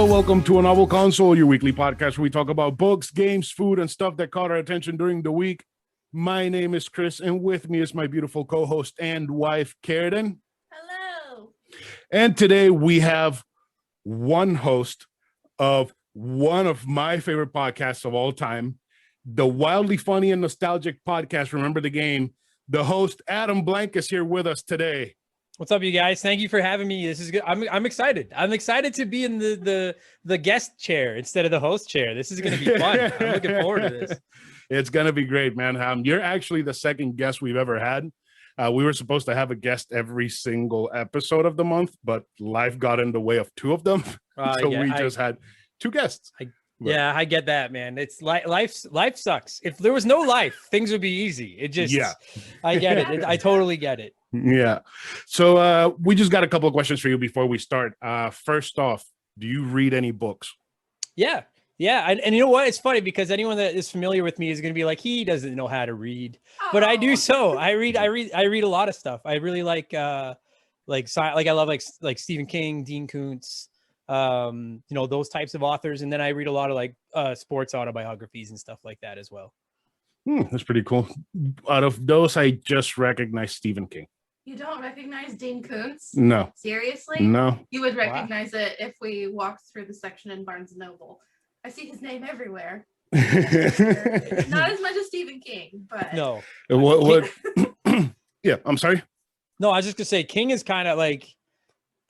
Hello, welcome to A Novel Console, your weekly podcast where we talk about books, games, food, and stuff that caught our attention during the week. My name is Chris, and with me is my beautiful co-host and wife, Karen. Hello. And today we have one host of one of my favorite podcasts of all time, the wildly funny and nostalgic podcast, Remember the Game. The host, Adam Blank, is here with us today. What's up, you guys? Thank you for having me. This is good. I'm excited. I'm excited to be in the guest chair instead of the host chair. This is going to be fun. I'm looking forward to this. It's going to be great, man. You're actually the second guest we've ever had. We were supposed to have a guest every single episode of the month, but life got in the way of two of them. We just had two guests. Yeah, I get that, man. It's life sucks. If there was no life, things would be easy. It just, I get it. I totally get it. Yeah. So we just got a couple of questions for you before we start. First off, do you read any books? Yeah. And you know what? It's funny because anyone that is familiar with me is going to be like, he doesn't know how to read, but I do. So I read a lot of stuff. I really like I love like Stephen King, Dean Koontz, those types of authors. And then I read a lot of like sports autobiographies and stuff like that as well. That's pretty cool. Out of those, I just recognize Stephen King. You don't recognize Dean Koontz? No. Seriously? No. You would recognize it if we walked through the section in Barnes & Noble. I see his name everywhere. Not as much as Stephen King, but... No. What? Yeah, I'm sorry? No, I was just going to say, King is kind of like...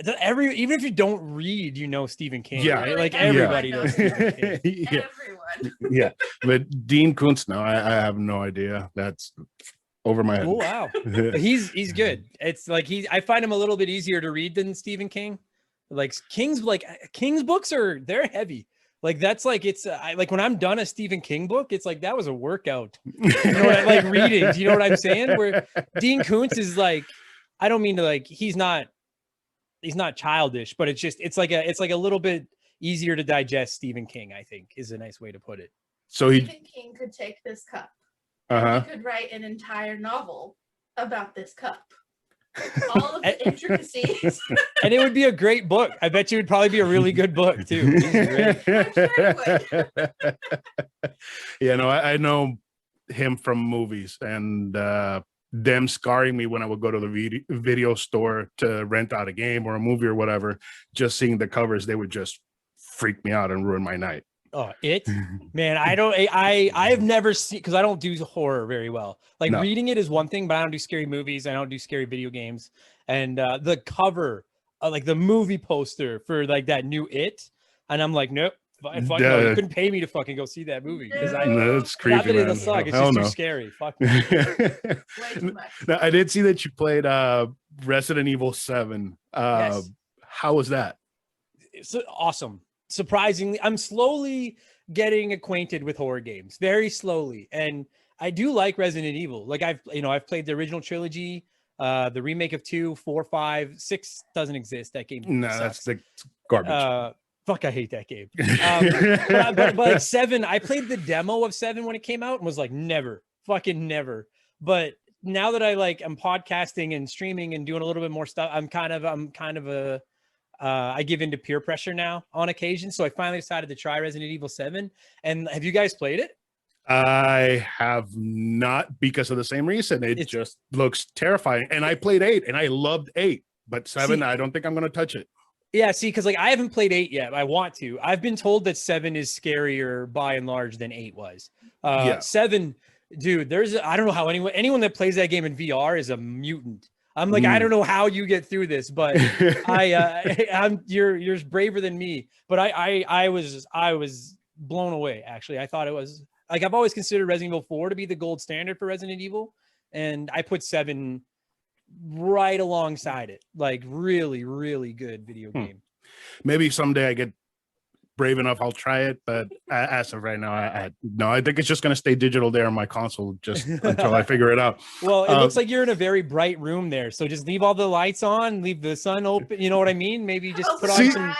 even if you don't read, you know Stephen King. Yeah. Right? Like everybody knows Stephen King. Yeah. Everyone. Yeah. But Dean Koontz, no, I have no idea. That's over my head. Oh, wow. He's good. It's like I find him a little bit easier to read than Stephen King. Like King's books they're heavy. Like that's like like when I'm done a Stephen King book, it's like that was a workout. You know what like reading. Do you know what I'm saying? Where Dean Koontz is like, I don't mean to like he's not childish, but it's like a little bit easier to digest. Stephen King, I think, is a nice way to put it. So Stephen King could take this cup. Uh-huh. He could write an entire novel about this cup. All of the intricacies. And it would be a great book. I bet you it would probably be a really good book too. He's great. I'm sure it would. Yeah, no, I know him from movies and them scarring me when I would go to the video store to rent out a game or a movie or whatever. Just seeing the covers, they would just freak me out and ruin my night. Oh, man, I've never seen, because I don't do horror very well. Like reading it is one thing, but I don't do scary movies. I don't do scary video games. And the cover, like the movie poster for like that new It, and I'm like, nope. You couldn't pay me to fucking go see that movie because that's creepy. Not that it'll suck. It's just too scary. Fuck me. Now, I did see that you played Resident Evil 7. Yes. How was that? It's awesome. Surprisingly, I'm slowly getting acquainted with horror games, very slowly, and I do like Resident Evil. Like I've played the original trilogy, the remake of 2, 4, 5, 6 doesn't exist. That game, no, sucks. that's the garbage. Fuck, I hate that game. But like 7, I played the demo of 7 when it came out and was like, never. But now that I'm podcasting and streaming and doing a little bit more stuff, I'm kind of a I give into peer pressure now on occasion. So I finally decided to try Resident Evil 7. And have you guys played it? I have not, because of the same reason. It just looks terrifying. And I played 8 and I loved 8, but 7, I don't think I'm going to touch it. Yeah, see, because like I haven't played 8 yet. I want to. I've been told that 7 is scarier by and large than 8 was. 7, dude, I don't know how anyone that plays that game in VR is a mutant. I'm like, I don't know how you get through this, but you're braver than me. But I was blown away. Actually, I thought it was like, I've always considered Resident Evil 4 to be the gold standard for Resident Evil, and I put 7 right alongside it. Like really, really good video game. Maybe someday I get brave enough, I'll try it. But as of right now, I think it's just going to stay digital there on my console just until I figure it out. Well, it looks like you're in a very bright room there. So just leave all the lights on, leave the sun open. You know what I mean? Maybe just put some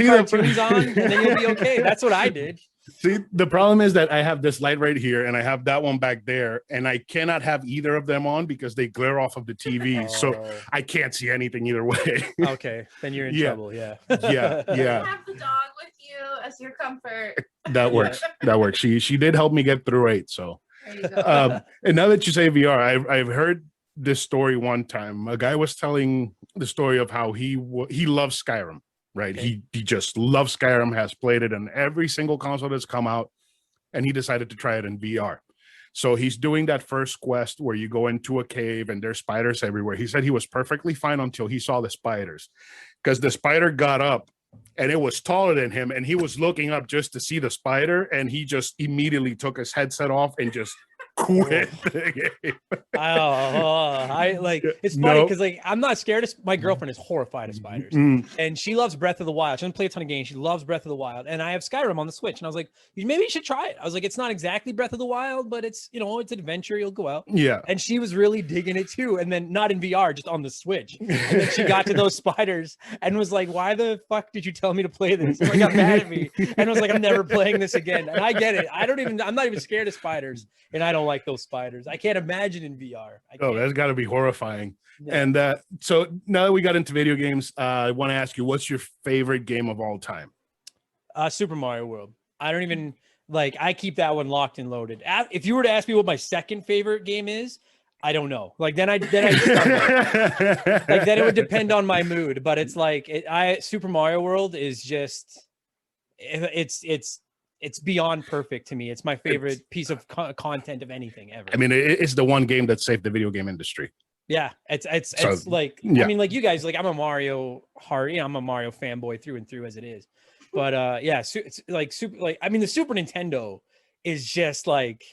cartoons on and then you'll be okay. That's what I did. See, the problem is that I have this light right here and I have that one back there, and I cannot have either of them on because they glare off of the TV. So Oh, I can't see anything either way. okay, then you're in Yeah. trouble. Yeah. Yeah, yeah. Have the dog with you as your comfort. That works. That works. She did help me get through it. So There you go. and now that you say VR, I've heard this story one time. A guy was telling the story of how he loves Skyrim, right? Okay. He just loves Skyrim, has played it on every single console that's come out, and he decided to try it in VR. So he's doing that first quest where you go into a cave and there's spiders everywhere. He said he was perfectly fine until he saw the spiders, because the spider got up and it was taller than him, and he was looking up just to see the spider, and he just immediately took his headset off and just quit the game. I like it's funny because like I'm not scared of my girlfriend is horrified of spiders and she loves Breath of the Wild. She doesn't play a ton of games. She loves Breath of the Wild, and I have Skyrim on the Switch, and I was like, maybe you should try it. I was like, it's not exactly Breath of the Wild, but it's it's an adventure. You'll go out. Yeah. And she was really digging it too, and then not in VR, just on the Switch. And then she got to those spiders and was like, why the fuck did you tell me to play this? And like, got mad at me and was like, I'm never playing this again. And I get it. I'm not even scared of spiders, and I don't like those spiders. I can't imagine in VR. That's got to be horrifying. Yeah. And so now that we got into video games, I want to ask you, what's your favorite game of all time? Super Mario World. I don't even like. I keep that one locked and loaded. If you were to ask me what my second favorite game is, I don't know. Like then I like then it would depend on my mood. But it's like Super Mario World is just it's beyond perfect to me. It's my favorite piece of content of anything ever. I mean, it's the one game that saved the video game industry. Yeah, it's like yeah. I mean, like you guys, like I'm a Mario I'm a Mario fanboy through and through as it is. But it's like I mean, the Super Nintendo is just like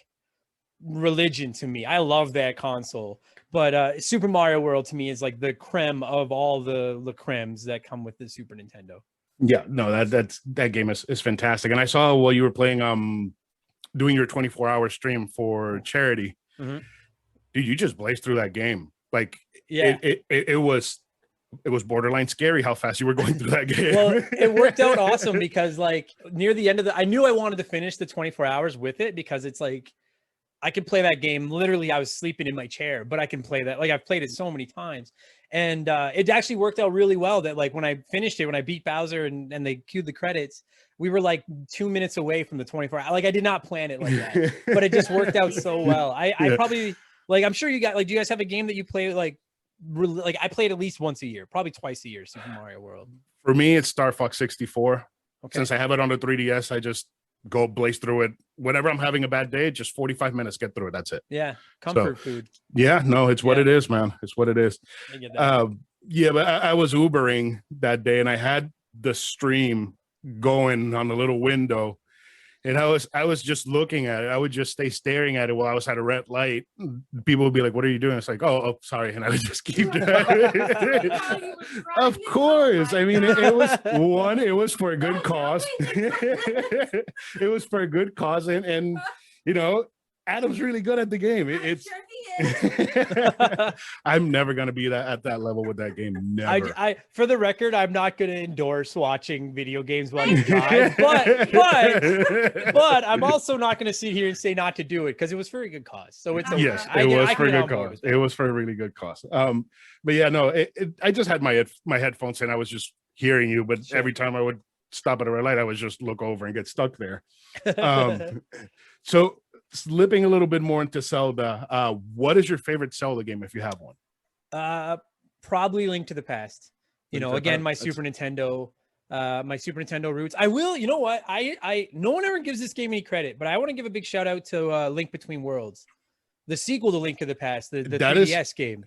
religion to me. I love that console. But Super Mario World to me is like the creme of all the cremes that come with the Super Nintendo. Yeah, no, that game is fantastic. And I saw while you were playing doing your 24-hour stream for charity. Mm-hmm. Dude, you just blazed through that game. Like yeah, it was borderline scary how fast you were going through that game. Well, it worked out awesome because like near the end of I knew I wanted to finish the 24 hours with it because it's like I could play that game. Literally, I was sleeping in my chair, but I can play that. Like I've played it so many times. And it actually worked out really well that like when I finished it, when I beat Bowser and they cued the credits, we were like 2 minutes away from the 24 hours. Like I did not plan it like that, but it just worked out so well. I probably like, I'm sure you got like, do you guys have a game that you play like I played at least once a year, probably twice a year, Super Mario World? For me, it's Star Fox 64. Okay. Since I have it on the 3DS, I just go blaze through it. Whenever I'm having a bad day, just 45 minutes, get through it. That's it. Yeah. Comfort food. Yeah, no, it's what it is, man. It's what it is. I get that. Yeah, but I was Ubering that day and I had the stream going on the little window. And I was just looking at it. I would just stay staring at it while I was at a red light. People would be like, "What are you doing?" It's like, "Oh, sorry," and I would just keep driving. Of course, I mean, it was one. It was for a good cause. It was for a good cause, and you know, Adam's really good at the game. I'm never gonna be at that level with that game. Never. I for the record, I'm not gonna endorse watching video games while you drive, but I'm also not gonna sit here and say not to do it because it was for a good cause. So it's okay. Yes, it was for a good cause. It was for a really good cause. But yeah, no, I just had my headphones in. I was just hearing you, but every time I would stop at a red light, I would just look over and get stuck there. So slipping a little bit more into Zelda, what is your favorite Zelda game if you have one? Probably Link to the Past. Again, my Super Nintendo roots. I will, you know what? I no one ever gives this game any credit, but I want to give a big shout out to Link Between Worlds, the sequel to Link to the Past, the 3DS game.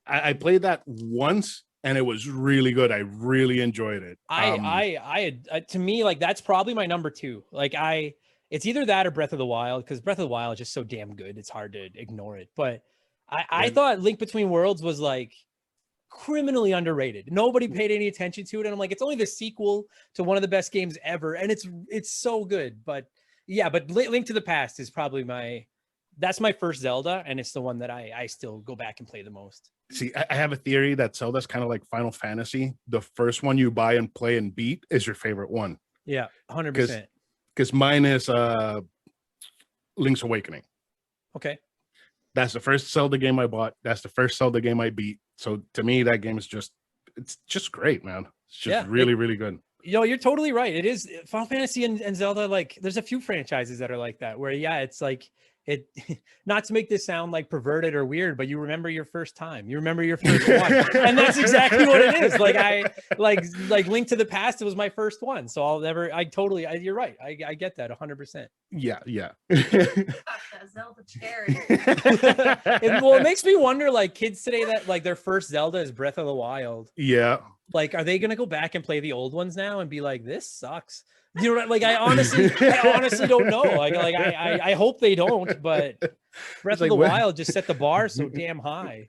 I played that once and it was really good. I really enjoyed it. To me, like that's probably my number two. Like it's either that or Breath of the Wild, because Breath of the Wild is just so damn good. It's hard to ignore it. But I thought Link Between Worlds was like criminally underrated. Nobody paid any attention to it. And I'm like, it's only the sequel to one of the best games ever. And it's so good. But yeah, but Link to the Past is probably that's my first Zelda. And it's the one that I still go back and play the most. See, I have a theory that Zelda's kind of like Final Fantasy. The first one you buy and play and beat is your favorite one. Yeah, 100%. because mine is Link's Awakening. Okay. That's the first Zelda game I bought. That's the first Zelda game I beat. So to me, that game is it's just great, man. It's just really, really good. You're totally right. It is Final Fantasy and Zelda. Like, there's a few franchises that are like that, where it's like it. Not to make this sound like perverted or weird, but you remember your first time. You remember your first one, and that's exactly what it is. Like like Link to the Past. It was my first one, so I'll never. You're right. I get that 100%. Yeah. That Zelda charity. It makes me wonder, like, kids today that like their first Zelda is Breath of the Wild. Yeah. Like, are they gonna go back and play the old ones now and be like, this sucks? You know, like I honestly don't know. Like I hope they don't, but Breath of the Wild just set the bar so damn high.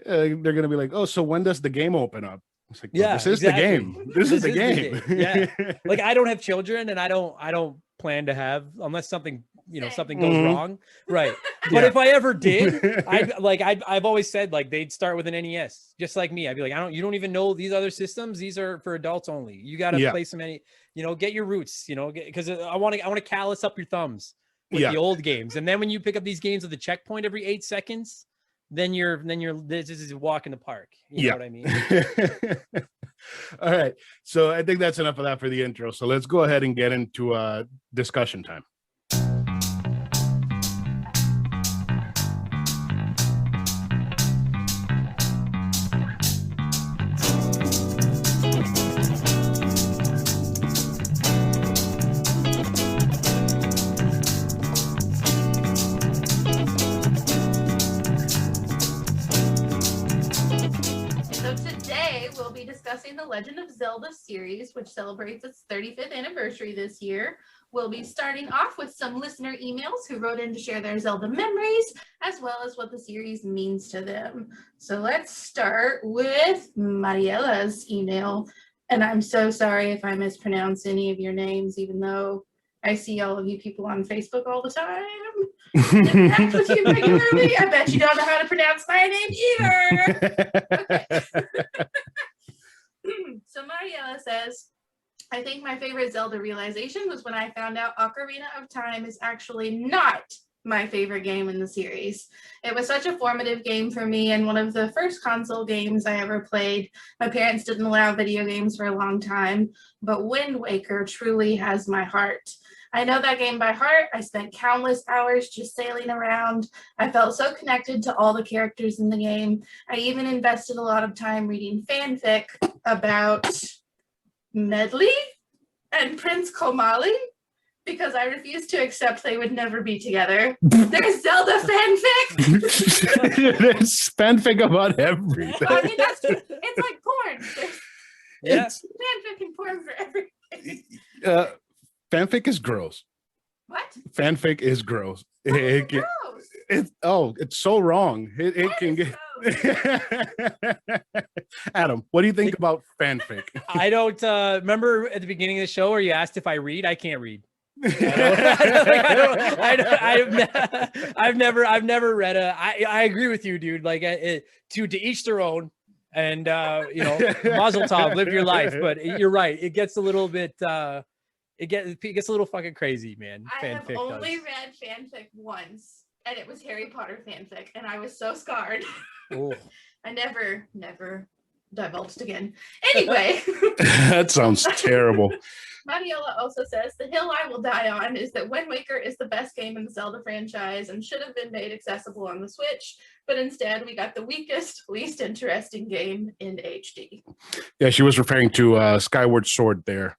They're gonna be like, oh, so when does the game open up? It's like, yeah, this is the game. This is the game. Yeah. Like, I don't have children, and I don't plan to have, unless something something goes wrong, right? But if I ever did, I've always said, like, they'd start with an NES, just like me. I'd be like, you don't even know these other systems. These are for adults only. You got to play some get your roots, because I want to callus up your thumbs with the old games, and then when you pick up these games with a checkpoint every 8 seconds, then this is a walk in the park. You know what I mean? All right. So I think that's enough of that for the intro. So let's go ahead and get into discussion time. Discussing the Legend of Zelda series, which celebrates its 35th anniversary this year. We'll be starting off with some listener emails who wrote in to share their Zelda memories, as well as what the series means to them. So let's start with Mariella's email. And I'm so sorry if I mispronounce any of your names, even though I see all of you people on Facebook all the time. Interact with you regularly. I bet you don't know how to pronounce my name either. Okay. So Mariella says, I think my favorite Zelda realization was when I found out Ocarina of Time is actually not my favorite game in the series. It was such a formative game for me and one of the first console games I ever played. My parents didn't allow video games for a long time, but Wind Waker truly has my heart. I know that game by heart. I spent countless hours just sailing around. I felt so connected to all the characters in the game. I even invested a lot of time reading fanfic about Medley and Prince Komali because I refused to accept they would never be together. There's Zelda fanfic. There's fanfic about everything. I mean, it's like porn. It's fanfic and porn for everything. Fanfic is gross. What? Fanfic is gross. Gross. It's so wrong. It can get. Adam, what do you think about fanfic? I don't remember at the beginning of the show where you asked if I read. I can't read. I've never read I agree with you, dude. Like, to each their own, and Mazel tov, live your life. But you're right. It gets a little bit. It gets a little fucking crazy, man. I have only read fanfic once, and it was Harry Potter fanfic, and I was so scarred. I never divulged again. Anyway. That sounds terrible. Mariella also says, the hill I will die on is that Wind Waker is the best game in the Zelda franchise and should have been made accessible on the Switch, but instead we got the weakest, least interesting game in HD. Yeah, she was referring to Skyward Sword there.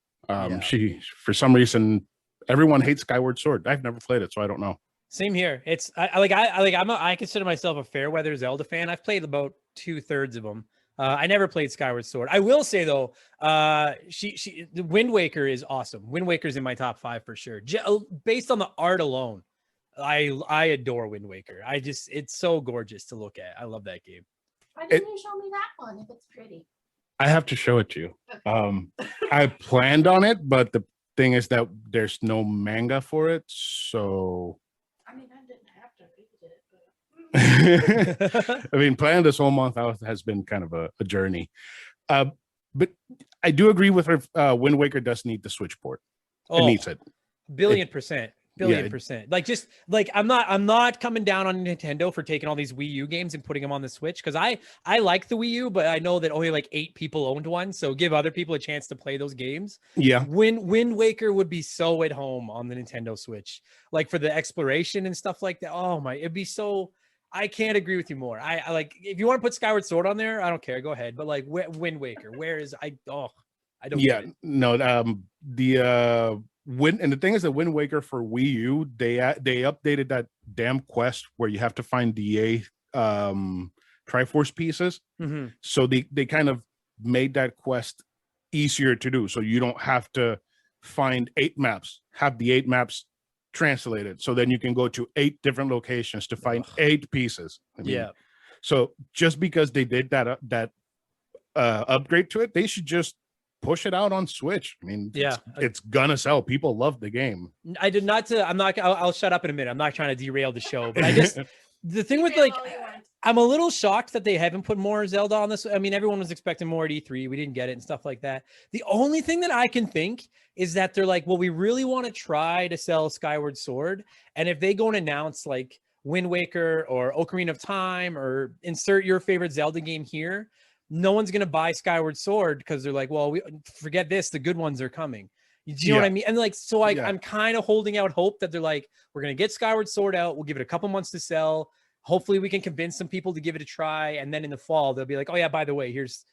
She, for some reason, everyone hates Skyward Sword. I've never played it, so I don't know. Same here. It's I consider myself a fair weather Zelda fan. I've played about 2/3 of them. I never played Skyward Sword. I will say though, the Wind Waker is awesome. Wind Waker's in my top 5 for sure. Based on the art alone, I adore Wind Waker. It's so gorgeous to look at. I love that game. Why didn't you show me that one if it's pretty? I have to show it to you. Okay. I planned on it, but the thing is that there's no manga for it, so. I mean, I didn't have to read it, but. I mean, planning this whole month out has been kind of a journey. But I do agree with her. Wind Waker does need the Switch port. It needs it. Billion%. Yeah. %. Like, just like, I'm not coming down on Nintendo for taking all these Wii U games and putting them on the Switch, because I like the Wii U, but I know that only like 8 people owned one, so give other people a chance to play those games. Yeah. Wind Waker would be so at home on the Nintendo Switch, like for the exploration and stuff like that. Oh my, it'd be so. I can't agree with you more. I like, if you want to put Skyward Sword on there, I don't care, go ahead. But like Wind Waker, where is I don't Yeah, get it. no, the and the thing is that Wind Waker for Wii U, they updated that damn quest where you have to find the Triforce pieces. Mm-hmm. So they kind of made that quest easier to do. So you don't have to find 8 maps, have the 8 maps translated. So then you can go to 8 different locations to find 8 pieces. I mean, Yeah. So just because they did that upgrade to it, they should just push it out on Switch. I mean, Yeah. it's gonna sell. People love the game. I did not to. I'm not. I'll shut up in a minute. I'm not trying to derail the show, but I just the thing with like, I'm a little shocked that they haven't put more Zelda on this. I mean, everyone was expecting more at E3. We didn't get it and stuff like that. The only thing that I can think is that they're like, well, we really want to try to sell Skyward Sword, and if they go and announce like Wind Waker or Ocarina of Time or insert your favorite Zelda game here, no one's gonna buy Skyward Sword because they're like, well, we forget this. The good ones are coming. Do you know what I mean? And like, so I'm kind of holding out hope that they're like, we're going to get Skyward Sword out. We'll give it a couple months to sell. Hopefully we can convince some people to give it a try. And then in the fall, they'll be like, oh yeah, by the way, here's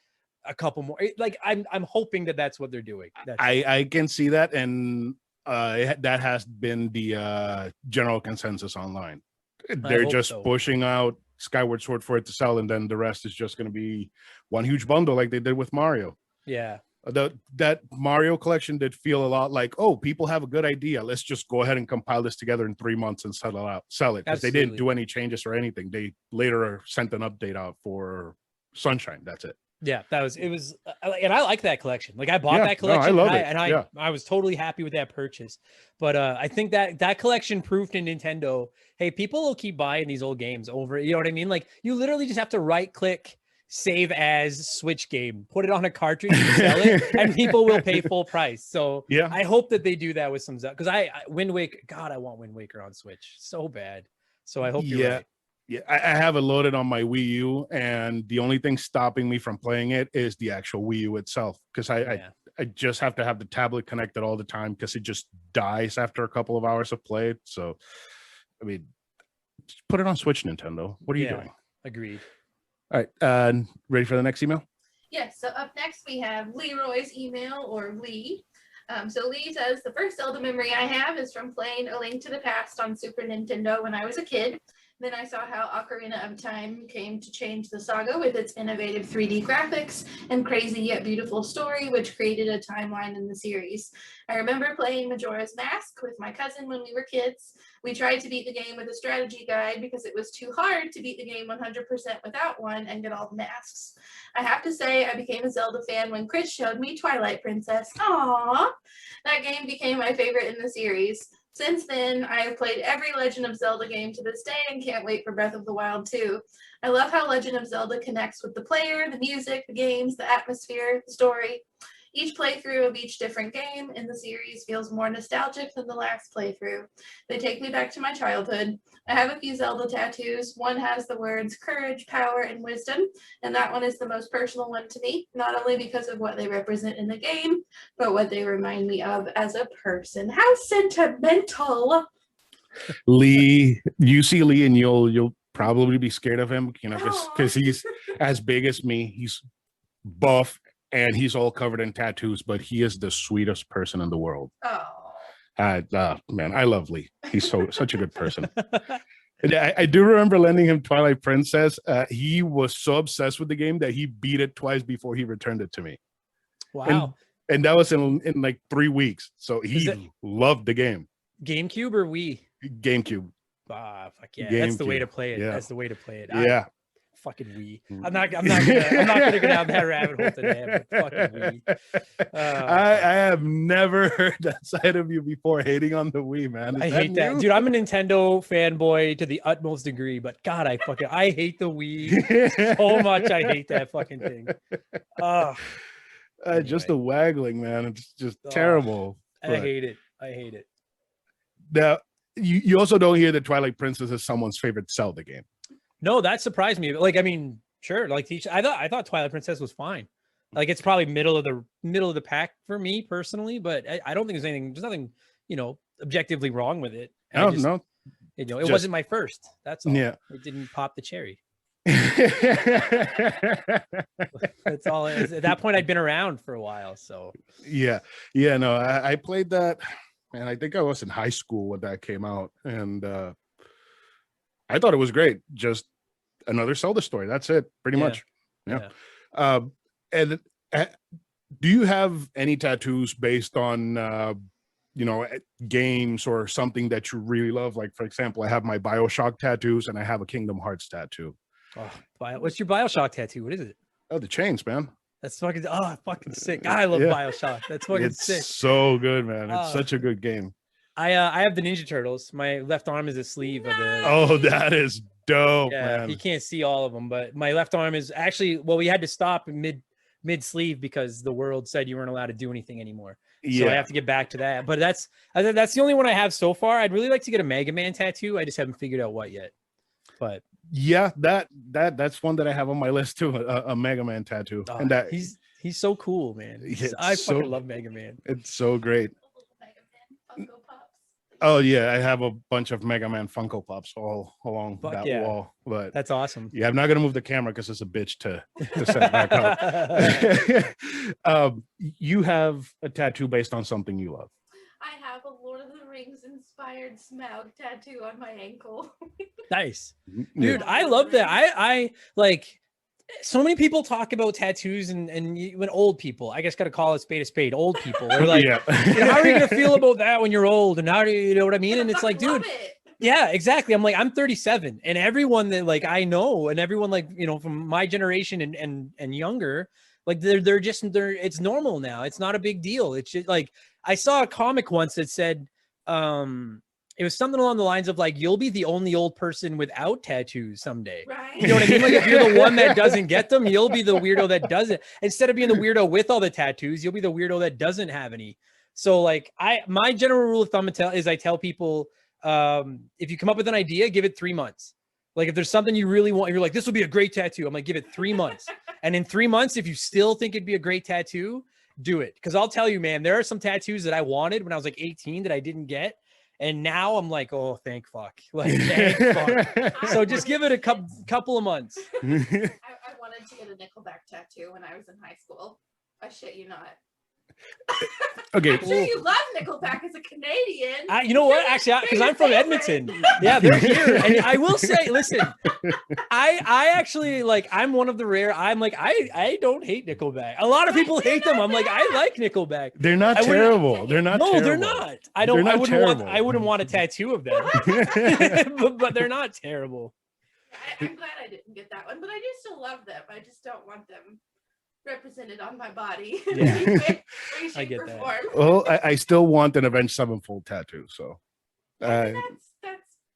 a couple more. Like, I'm hoping that that's what they're doing. I can see that. And that has been the general consensus online. They're just pushing out Skyward Sword for it to sell. And then the rest is just going to be one huge bundle like they did with Mario. Yeah. That Mario collection did feel a lot like, oh, people have a good idea. Let's just go ahead and compile this together in 3 months and sell it. Because they didn't do any changes or anything. They later sent an update out for Sunshine. That's it. Yeah, it was, and I like that collection. Like, I bought that collection, no, I love it. I was totally happy with that purchase. But I think that collection proved to Nintendo, hey, people will keep buying these old games over. You know what I mean? Like, you literally just have to right click, save as Switch game, put it on a cartridge and sell it, and people will pay full price. So yeah, I hope that they do that with some, because Wind Waker, God, I want Wind Waker on Switch so bad. So I hope you're right. Yeah, I have it loaded on my Wii U, and the only thing stopping me from playing it is the actual Wii U itself, because I just have to have the tablet connected all the time because it just dies after a couple of hours of play. So, I mean, just put it on Switch, Nintendo. What are you doing? Agreed. All right, ready for the next email? Yes, so up next we have Leroy's email, or Lee. So Lee says, the first Zelda memory I have is from playing A Link to the Past on Super Nintendo when I was a kid. Then I saw how Ocarina of Time came to change the saga with its innovative 3D graphics and crazy yet beautiful story, which created a timeline in the series. I remember playing Majora's Mask with my cousin when we were kids. We tried to beat the game with a strategy guide because it was too hard to beat the game 100% without one and get all the masks. I have to say I became a Zelda fan when Chris showed me Twilight Princess. Aww! That game became my favorite in the series. Since then, I have played every Legend of Zelda game to this day and can't wait for Breath of the Wild 2. I love how Legend of Zelda connects with the player, the music, the games, the atmosphere, the story. Each playthrough of each different game in the series feels more nostalgic than the last playthrough. They take me back to my childhood. I have a few Zelda tattoos. One has the words courage, power, and wisdom, and that one is the most personal one to me, not only because of what they represent in the game, but what they remind me of as a person. How sentimental! Lee, you see Lee and you'll probably be scared of him, you know, because he's as big as me. He's buff and he's all covered in tattoos, but he is the sweetest person in the world. Man, I love Lee. He's such a good person. I do remember lending him Twilight Princess. He was so obsessed with the game that he beat it twice before he returned it to me. Wow. And that was in like 3 weeks. So he loved the game. GameCube or Wii? GameCube. Fuck yeah. That's the way to play it. Yeah. That's the way to play it. Yeah. Fucking Wii. I'm not gonna go down that rabbit hole today. Fucking Wii. I have never heard that side of you before, hating on the Wii, man. I hate that, dude. I'm a Nintendo fanboy to the utmost degree, but God, I hate the Wii so much. I hate that fucking thing. Just the waggling, man. It's just terrible. I hate it. Now, you also don't hear that Twilight Princess is someone's favorite Zelda game. No, that surprised me. Like, I mean, sure. Like, I thought Twilight Princess was fine. Like, it's probably middle of the pack for me personally, but I don't think there's nothing, objectively wrong with it. No, no. It wasn't my first. That's all. Yeah. It didn't pop the cherry. That's all it is. At that point, I'd been around for a while. So yeah. No, I played that, and I think I was in high school when that came out, and I thought it was great. Just another Zelda story. That's it, pretty much. Yeah. And do you have any tattoos based on games or something that you really love? Like, for example, I have my BioShock tattoos and I have a Kingdom Hearts tattoo. Oh, what's your BioShock tattoo? What is it? Oh, the chains, man. That's fucking sick. I love BioShock. That's fucking sick. So good, man. It's such a good game. I have the Ninja Turtles. My left arm is a sleeve of it. Oh, that is dope, man. You can't see all of them, but my left arm is actually, we had to stop mid sleeve because the world said you weren't allowed to do anything anymore. So I have to get back to that. But that's the only one I have so far. I'd really like to get a Mega Man tattoo. I just haven't figured out what yet. But yeah, that's one that I have on my list too, a Mega Man tattoo. And that he's so cool, man. I fucking love Mega Man. It's so great. Oh yeah, I have a bunch of Mega Man Funko Pops all along that wall. But that's awesome. Yeah, I'm not gonna move the camera because it's a bitch to set back up. You have a tattoo based on something you love. I have a Lord of the Rings inspired Smaug tattoo on my ankle. Nice, dude. I love that. I like. So many people talk about tattoos and when old people, I guess, got to call a spade, old people. They're like, how are you going to feel about that when you're old? And how do you know what I mean? And it's like, dude, yeah, exactly. I'm like, I'm 37 and everyone that like, I know, and everyone like, from my generation and younger, like they're it's normal now. It's not a big deal. It's just like, I saw a comic once that said, it was something along the lines of like, you'll be the only old person without tattoos someday. Right. You know what I mean? Like if you're the one that doesn't get them, you'll be the weirdo that does it. Instead of being the weirdo with all the tattoos, you'll be the weirdo that doesn't have any. So like my general rule of thumb is I tell people, if you come up with an idea, give it 3 months. Like if there's something you really want, you're like, this will be a great tattoo. I'm like, give it 3 months. And in 3 months, if you still think it'd be a great tattoo, do it. Cause I'll tell you, man, there are some tattoos that I wanted when I was like 18 that I didn't get. And now I'm like, oh, thank fuck. Like, thank fuck. So just give it a couple of months. I wanted to get a Nickelback tattoo when I was in high school. I shit you not. Okay. I'm sure you love Nickelback as a Canadian. You know what? Actually, because I'm from Edmonton. Yeah, they're here. And I will say, listen, I actually like, I'm one of the rare, I'm like, I don't hate Nickelback. A lot of people hate them. I'm like, I like Nickelback. They're not terrible. They're not terrible. No, they're not. I wouldn't want a tattoo of them. but they're not terrible. I'm glad I didn't get that one, but I do still love them. I just don't want them represented on my body. Yeah. I get that. Well, I still want an Avenged Sevenfold tattoo, so that's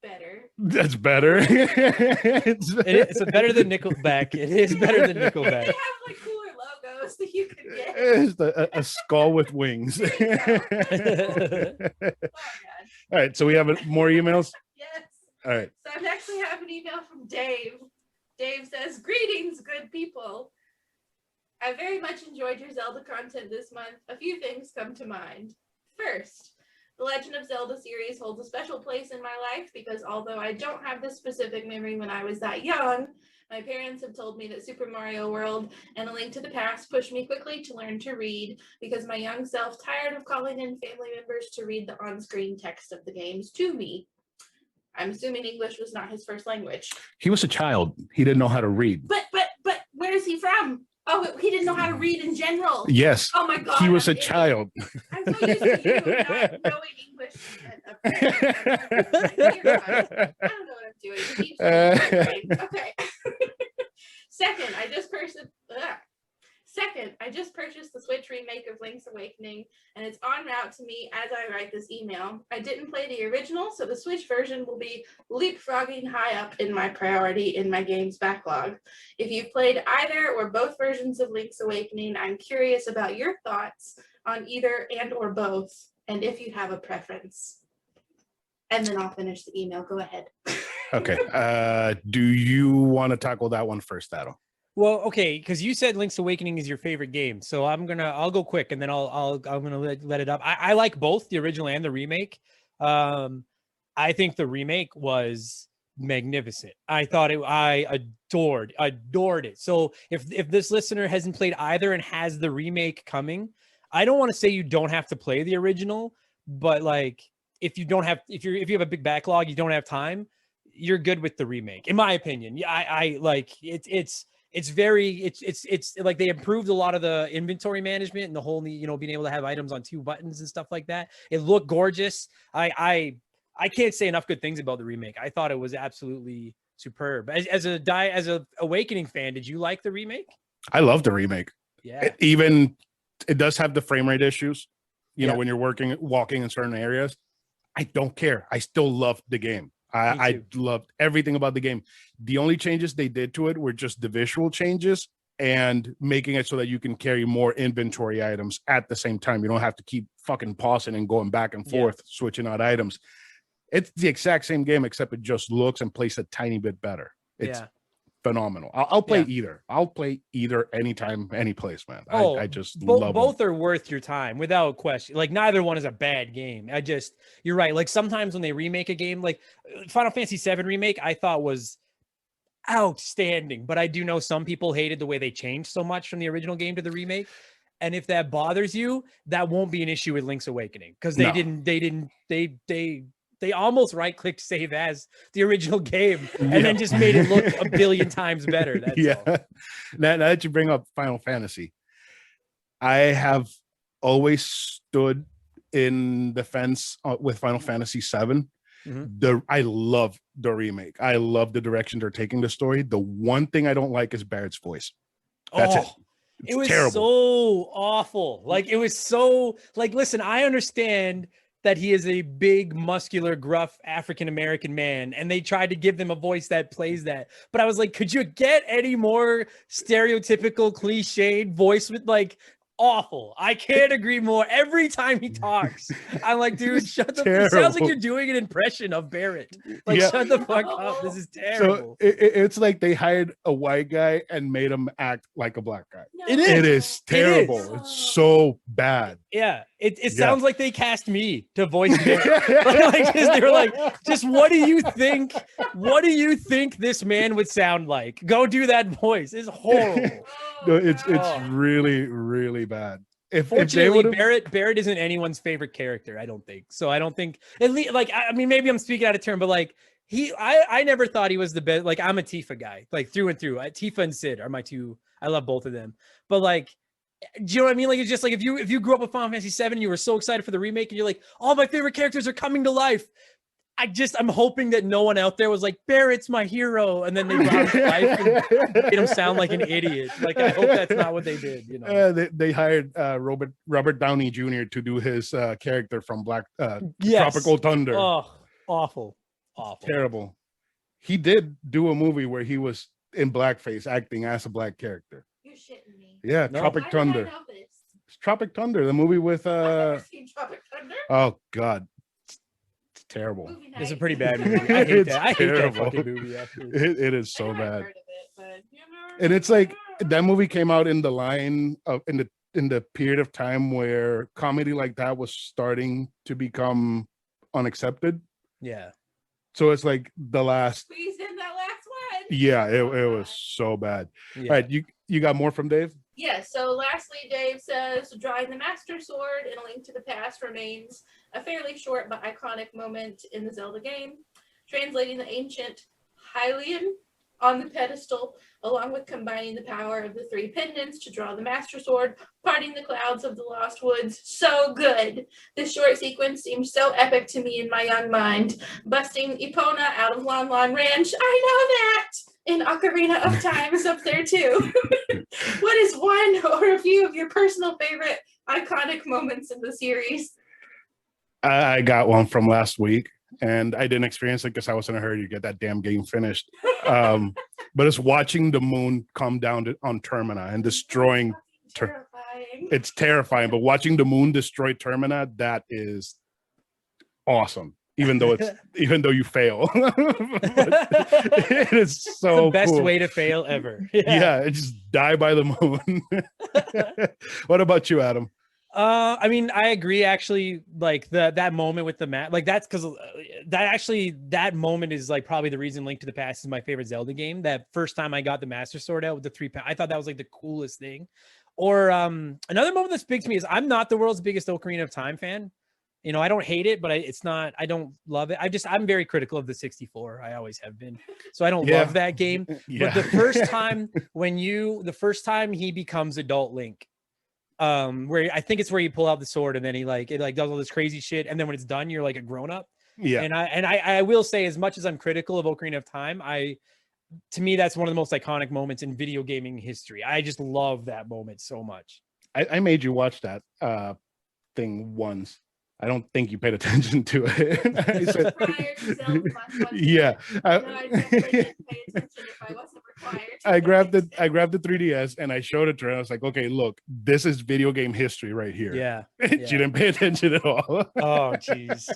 better. That's better. It's better than Nickelback. It is better than Nickelback. They have like cooler logos that you could get. It's a skull with wings. Oh, all right, so we have more emails. Yes. All right. So I actually have an email from Dave. Dave says, "Greetings, good people. I very much enjoyed your Zelda content this month. A few things come to mind. First, the Legend of Zelda series holds a special place in my life because although I don't have this specific memory when I was that young, my parents have told me that Super Mario World and A Link to the Past pushed me quickly to learn to read because my young self tired of calling in family members to read the on-screen text of the games to me. I'm assuming English was not his first language. He was a child. He didn't know how to read. But where is he from? Oh, he didn't know how to read in general. Yes. Oh my God. He was a child. I'm so used to you not knowing English. I don't know what I'm doing. Okay. Second, I just purchased the Switch remake of Link's Awakening, and it's en route to me as I write this email. I didn't play the original, so the Switch version will be leapfrogging high up in my priority in my games backlog. If you've played either or both versions of Link's Awakening, I'm curious about your thoughts on either and or both, and if you have a preference. and then I'll finish the email. Go ahead. Okay. Do you want to tackle that one first, Adam? Well, okay, because you said Link's Awakening is your favorite game, so I'll go quick and then I'm gonna let it up. I like both the original and the remake. I think the remake was magnificent. I adored it. So if this listener hasn't played either and has the remake coming, I don't want to say you don't have to play the original, but like if you have a big backlog, you don't have time, you're good with the remake, in my opinion. Yeah, I like it's like they improved a lot of the inventory management and the whole, being able to have items on 2 buttons and stuff like that. It looked gorgeous. I can't say enough good things about the remake. I thought it was absolutely superb. As a Awakening fan, did you like the remake? I love the remake. Yeah. It does have the frame rate issues, Yeah. when you're walking in certain areas. I don't care. I still loved the game. I loved everything about the game. The only changes they did to it were just the visual changes and making it so that you can carry more inventory items at the same time. You don't have to keep fucking pausing and going back and forth, switching out items. It's the exact same game, except it just looks and plays a tiny bit better. It's phenomenal. I'll play either. I'll play either anytime, any place, man. I just love both are worth your time without question. Like neither one is a bad game. You're right. Like sometimes when they remake a game, like Final Fantasy VII remake, I thought was outstanding, but I do know some people hated the way they changed so much from the original game to the remake. And if that bothers you, that won't be an issue with Link's Awakening because they almost right-clicked save as the original game and then just made it look a billion times better. That's all. Now that you bring up Final Fantasy, I have always stood in the fence with Final Fantasy VII. Mm-hmm. I love the remake. I love the direction they're taking the story. The one thing I don't like is Barrett's voice. That's it. It was terrible. So awful. Like it was so like, listen, I understand that he is a big, muscular, gruff African-American man, and they tried to give him a voice that plays that. But I was like, could you get any more stereotypical, cliched voice with like awful? I can't agree more. Every time he talks, I'm like, dude, shut the fuck. It sounds like you're doing an impression of Barrett. Like, shut the fuck up. This is terrible. So it's like they hired a white guy and made him act like a black guy. No. It is terrible. It's so bad. Yeah, it sounds like they cast me to voice Barrett. They were like, just what do you think? What do you think this man would sound like? Go do that voice. It's horrible. No, it's really, really bad. Fortunately, Barrett isn't anyone's favorite character, I don't think. So I don't think, at least, like, I mean, maybe I'm speaking out of turn, but like I never thought he was the best. Like, I'm a Tifa guy, like through and through. Tifa and Sid are my two. I love both of them. But like, do you know what I mean? Like, it's just like if you grew up with Final Fantasy VII and you were so excited for the remake and you're like, all my favorite characters are coming to life. I'm hoping that no one out there was like, Barrett's my hero, and then they brought him to life and made him sound like an idiot. Like, I hope that's not what they did. You know, they hired Robert Downey Jr. to do his character from Tropical Thunder. Oh, awful, terrible. He did do a movie where he was in blackface, acting as a black character. You're shitting me. Yeah, no. Tropic Thunder. It's Tropic Thunder, the movie with I've never seen Tropic Thunder. Oh God. Terrible. It's a pretty bad movie. I hate that. I hate that fucking movie. Actually, it is so bad. Heard of it, but, and it's like that movie came out in the line of in the period of time where comedy like that was starting to become unaccepted. Yeah. So it's like the last. Squeezed in that last one. Yeah, it was so bad. Yeah. All right, you got more from Dave? Yes. Yeah, so lastly, Dave says, drawing the Master Sword in A Link to the Past remains a fairly short but iconic moment in the Zelda game. Translating the ancient Hylian on the pedestal, along with combining the power of the 3 pendants to draw the Master Sword, parting the clouds of the Lost Woods. So good. This short sequence seems so epic to me in my young mind. Busting Epona out of Lon Lon Ranch. I know that! In Ocarina of Time is up there too. What is one or a few of your personal favorite iconic moments in the series? I got one from last week, and I didn't experience it because I was in a hurry to get that damn game finished. But it's watching the moon come down on Termina and destroying. Terrifying. It's terrifying, but watching the moon destroy Termina, that is awesome. even though you fail. It is It's so the best cool. way to fail ever. Yeah, just die by the moon. What about you, Adam? I mean, I agree. Actually, like that moment with the map, like that's because that moment is like probably the reason Link to the Past is my favorite Zelda game. That first time I got the Master Sword out with the 3 pound, I thought that was like the coolest thing. Or another moment that speaks to me is I'm not the world's biggest Ocarina of Time fan. You know, I don't hate it, but it's not. I don't love it. I'm very critical of the 64. I always have been. So I don't love that game. Yeah. But the first time he becomes adult Link, where I think it's where you pull out the sword and then it does all this crazy shit, and then when it's done you're like a grown-up. Yeah. And I will say, as much as I'm critical of Ocarina of Time, to me that's one of the most iconic moments in video gaming history. I just love that moment so much. I made you watch that thing once. I don't think you paid attention to it. I said, Prior to Zelda last yeah. I definitely didn't pay attention if I wasn't required to. I grabbed the 3DS and I showed it to her. I was like, okay, look, this is video game history right here. Yeah. She didn't pay attention at all. Oh jeez.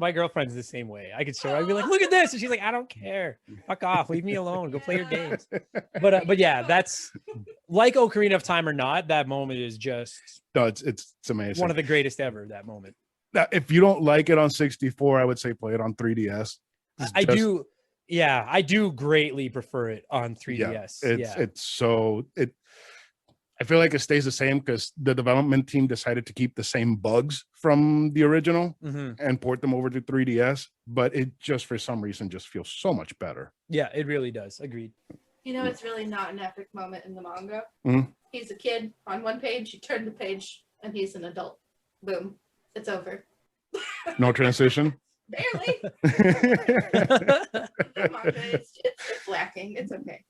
My girlfriend's the same way. I could show her, I'd be like, look at this, and she's like, I don't care, fuck off, leave me alone, go play your games. But yeah, that's like Ocarina of Time or not, that moment is just No, it's amazing. one of the greatest ever. That moment. Now, if you don't like it on 64, I would say play it on 3DS. I do greatly prefer it on 3DS. I feel like it stays the same because the development team decided to keep the same bugs from the original and port them over to 3DS, but it just for some reason just feels so much better. Yeah, it really does. Agreed. You know, it's really not an epic moment in the manga. Mhm. He's a kid on one page, you turn the page, and he's an adult. Boom. It's over. No transition. Barely. The manga, it's lacking. It's okay.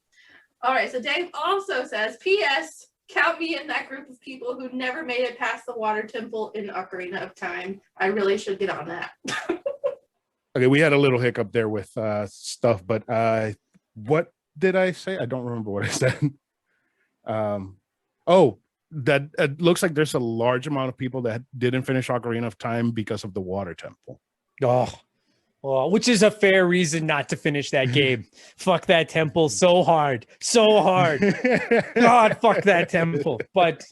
All right, so Dave also says, P.S. Count me in that group of people who never made it past the water temple in Ocarina of Time. I really should get on that. Okay, we had a little hiccup there with stuff, but what did I say? I don't remember what I said. That it looks like there's a large amount of people that didn't finish Ocarina of Time because of the water temple. Oh, well, which is a fair reason not to finish that game. Fuck that temple so hard. God, fuck that temple. But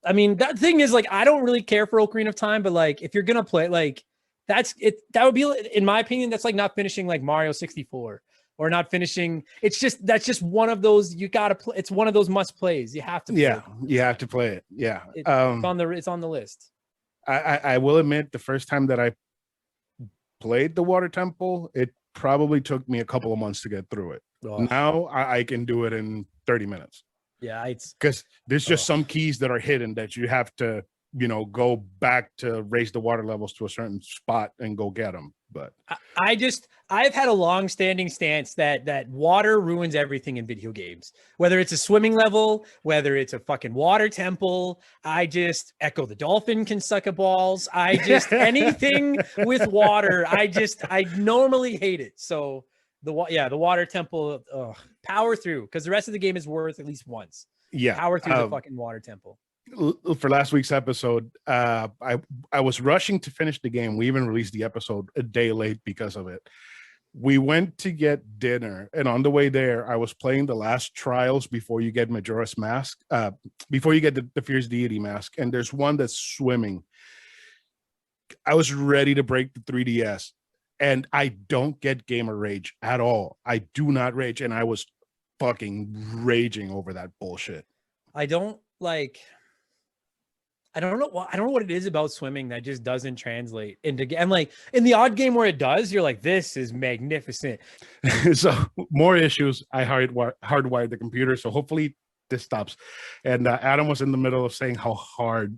I mean, that thing is like, I don't really care for Ocarina of Time, but like, if you're gonna play, like, that's it. That would be, in my opinion, that's like not finishing like Mario 64 or not finishing. That's just one of those you gotta play. It's one of those must plays. You have to play it. You have to play it. Yeah. It's on the list. I will admit, the first time that I played the water temple, it probably took me a couple of months to get through it. Now I can do it in 30 minutes. Yeah, it's because there's just some keys that are hidden that you have to, go back to raise the water levels to a certain spot and go get them. But I've had a long-standing stance that water ruins everything in video games, whether it's a swimming level, whether it's a fucking water temple. Echo the Dolphin can suck a balls. Anything with water, I normally hate it. So the water temple, power through, because the rest of the game is worth at least once. Yeah, power through the fucking water temple. For last week's episode, I was rushing to finish the game. We even released the episode a day late because of it. We went to get dinner, and on the way there, I was playing the last trials before you get Majora's Mask, before you get the Fierce Deity Mask, and there's one that's swimming. I was ready to break the 3DS, and I don't get gamer rage at all. I do not rage, and I was fucking raging over that bullshit. I don't know what it is about swimming that just doesn't translate into, and like in the odd game where it does, you're like, this is magnificent. So more issues. I hardwired the computer, so hopefully this stops. And Adam was in the middle of saying how hard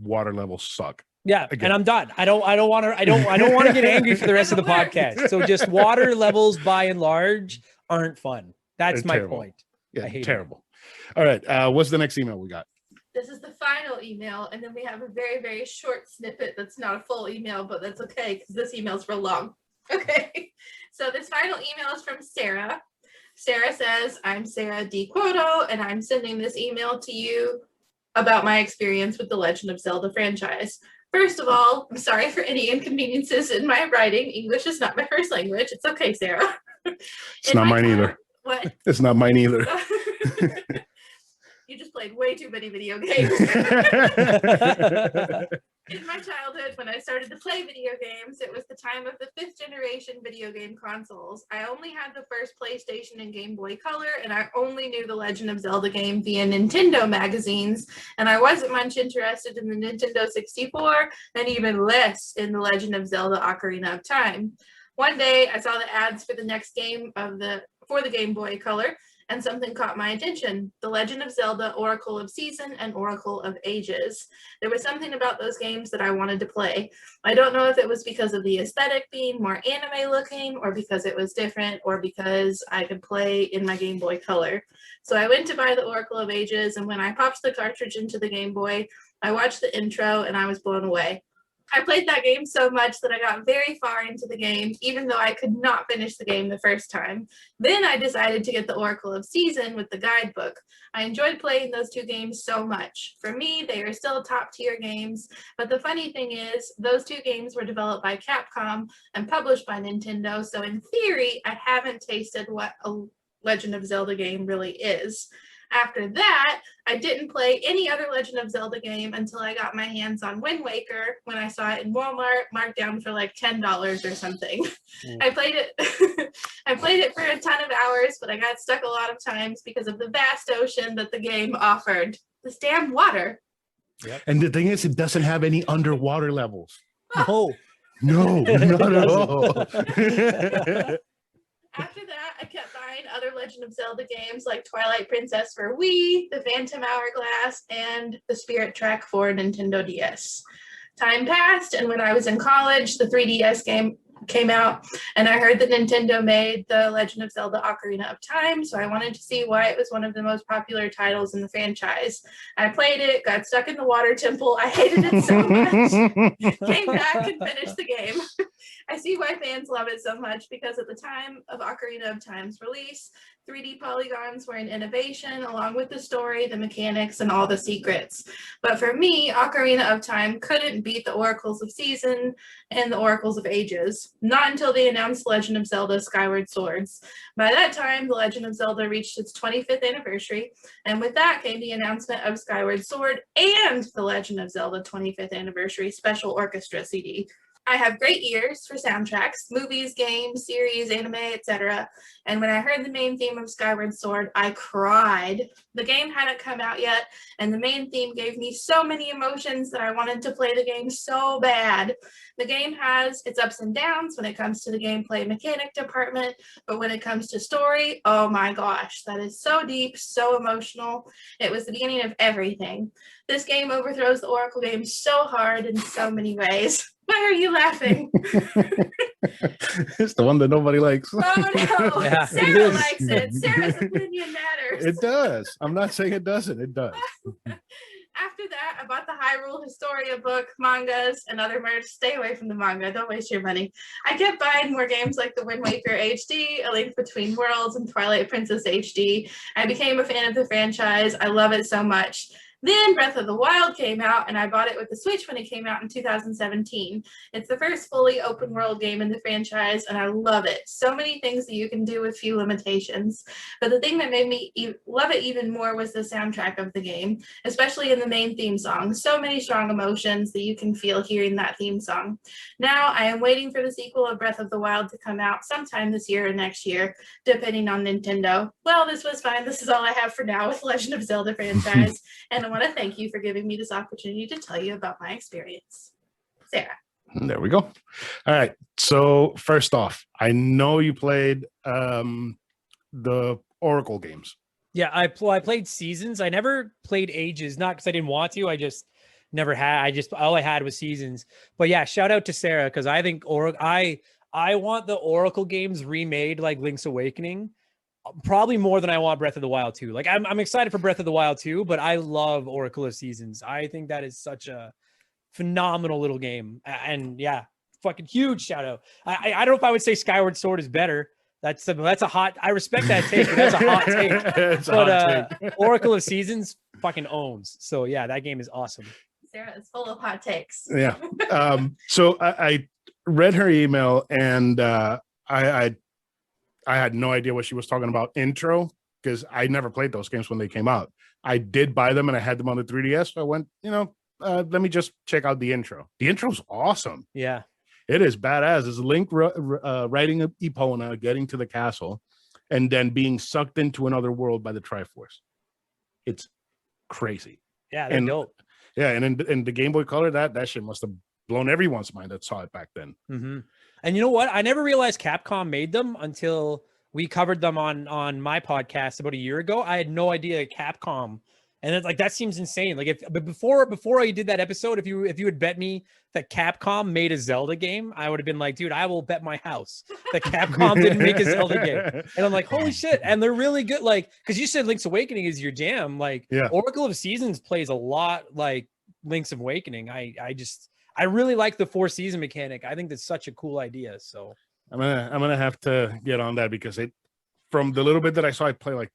water levels suck. Yeah, again. And I'm done. I don't want to get angry for the rest of the podcast. So just water levels by and large aren't fun. That's my point. Yeah, terrible. All right, what's the next email we got? This is the final email, and then we have a very, very short snippet that's not a full email, but that's okay, because this email's real long. Okay, so this final email is from Sarah. Sarah says, I'm Sarah D. Quoto, and I'm sending this email to you about my experience with the Legend of Zelda franchise. First of all, I'm sorry for any inconveniences in my writing. English is not my first language. It's okay, Sarah. It's not mine either. What? It's not mine either. You just played way too many video games. In my childhood, when I started to play video games, it was the time of the 5th generation video game consoles. I only had the first PlayStation and Game Boy Color, and I only knew the Legend of Zelda game via Nintendo magazines, and I wasn't much interested in the Nintendo 64, and even less in the Legend of Zelda Ocarina of Time. One day, I saw the ads for the next game for the Game Boy Color, and something caught my attention: The Legend of Zelda, Oracle of Season, and Oracle of Ages. There was something about those games that I wanted to play. I don't know if it was because of the aesthetic being more anime looking, or because it was different, or because I could play in my Game Boy Color. So I went to buy the Oracle of Ages, and when I popped the cartridge into the Game Boy, I watched the intro and I was blown away. I played that game so much that I got very far into the game, even though I could not finish the game the first time. Then I decided to get the Oracle of Season with the guidebook. I enjoyed playing those two games so much. For me, they are still top tier games, but the funny thing is, those two games were developed by Capcom and published by Nintendo, so in theory, I haven't tasted what a Legend of Zelda game really is. After that, I didn't play any other Legend of Zelda game until I got my hands on Wind Waker when I saw it in Walmart, marked down for like $10 or something. I played it for a ton of hours, but I got stuck a lot of times because of the vast ocean that the game offered. This damn water. Yep. And the thing is, it doesn't have any underwater levels. No, not at all. After that, I kept buying other Legend of Zelda games like Twilight Princess for Wii, The Phantom Hourglass, and the Spirit Track for Nintendo DS. Time passed, and when I was in college, the 3DS game came out, and I heard that Nintendo made the Legend of Zelda Ocarina of Time, so I wanted to see why it was one of the most popular titles in the franchise. I played it, got stuck in the water temple, I hated it so much, came back and finished the game. I see why fans love it so much, because at the time of Ocarina of Time's release, 3D polygons were an innovation, along with the story, the mechanics, and all the secrets. But for me, Ocarina of Time couldn't beat the Oracles of Season and the Oracles of Ages, not until they announced Legend of Zelda Skyward Swords. By that time, the Legend of Zelda reached its 25th anniversary, and with that came the announcement of Skyward Sword and the Legend of Zelda 25th Anniversary Special Orchestra CD. I have great ears for soundtracks, movies, games, series, anime, etc. And when I heard the main theme of Skyward Sword, I cried. The game hadn't come out yet, and the main theme gave me so many emotions that I wanted to play the game so bad. The game has its ups and downs when it comes to the gameplay mechanic department, but when it comes to story, oh my gosh, that is so deep, so emotional. It was the beginning of everything. This game overthrows the Oracle game so hard in so many ways. Why are you laughing? It's the one that nobody likes. Oh no, Yeah, Sarah likes it. Sarah's opinion matters. It does. I'm not saying it doesn't. It does. After that, I bought the Hyrule Historia book, mangas, and other merch. Stay away from the manga. Don't waste your money. I kept buying more games like The Wind Waker HD, A Link Between Worlds, and Twilight Princess HD. I became a fan of the franchise. I love it so much. Then Breath of the Wild came out, and I bought it with the Switch when it came out in 2017. It's the first fully open world game in the franchise, and I love it. So many things that you can do with few limitations. But the thing that made me love it even more was the soundtrack of the game, especially in the main theme song. So many strong emotions that you can feel hearing that theme song. Now I am waiting for the sequel of Breath of the Wild to come out sometime this year or next year, depending on Nintendo. Well, this was fine. This is all I have for now with Legend of Zelda franchise, and I want to thank you for giving me this opportunity to tell you about my experience. Sarah. There we go. All right. So first off, I know you played the Oracle games. Yeah, I played Seasons. I never played Ages, not because I didn't want to. I just never had. All I had was Seasons. But yeah, shout out to Sarah, because I think I want the Oracle games remade like Link's Awakening. Probably more than I want Breath of the Wild 2. Like I'm excited for Breath of the Wild 2, but I love Oracle of Seasons. I think that is such a phenomenal little game. And yeah, fucking huge shout out. I don't know if I would say Skyward Sword is better. That's a hot, I respect that take, but that's a hot take. Oracle of Seasons fucking owns. So yeah, that game is awesome. Sarah is full of hot takes. Yeah. So I read her email, and I had no idea what she was talking about intro, because I never played those games when they came out. I did buy them and I had them on the 3DS. So I went, let me just check out the intro. The intro's awesome. Yeah. It is badass. It's Link riding Epona, getting to the castle, and then being sucked into another world by the Triforce. It's crazy. Yeah, they're dope. Yeah, and in the Game Boy Color, that shit must have blown everyone's mind that saw it back then. Mm-hmm. And you know what? I never realized Capcom made them until we covered them on my podcast about a year ago. I had no idea Capcom, and it's like that seems insane. Like but before I did that episode, if you had bet me that Capcom made a Zelda game, I would have been like, dude, I will bet my house that Capcom didn't make a Zelda game. And I'm like, holy shit! And they're really good. Like, because you said Link's Awakening is your jam. Like, yeah. Oracle of Seasons plays a lot like Link's Awakening. I really like the 4-season mechanic. I think that's such a cool idea. So I'm gonna have to get on that, because from the little bit that I saw it play, like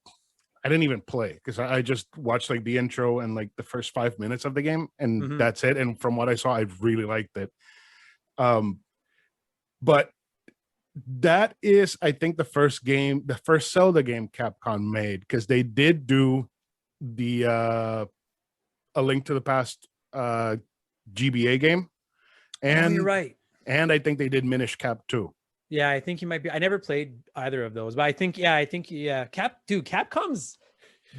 I didn't even play, because I just watched like the intro and like the first 5 minutes of the game, and that's it. And from what I saw, I really liked it. But that is, I think, the first Zelda game Capcom made, because they did do the A Link to the Past GBA game, and you're right. And I think they did Minish Cap too. Yeah, I think you might be. I never played either of those, but I think Capcom's,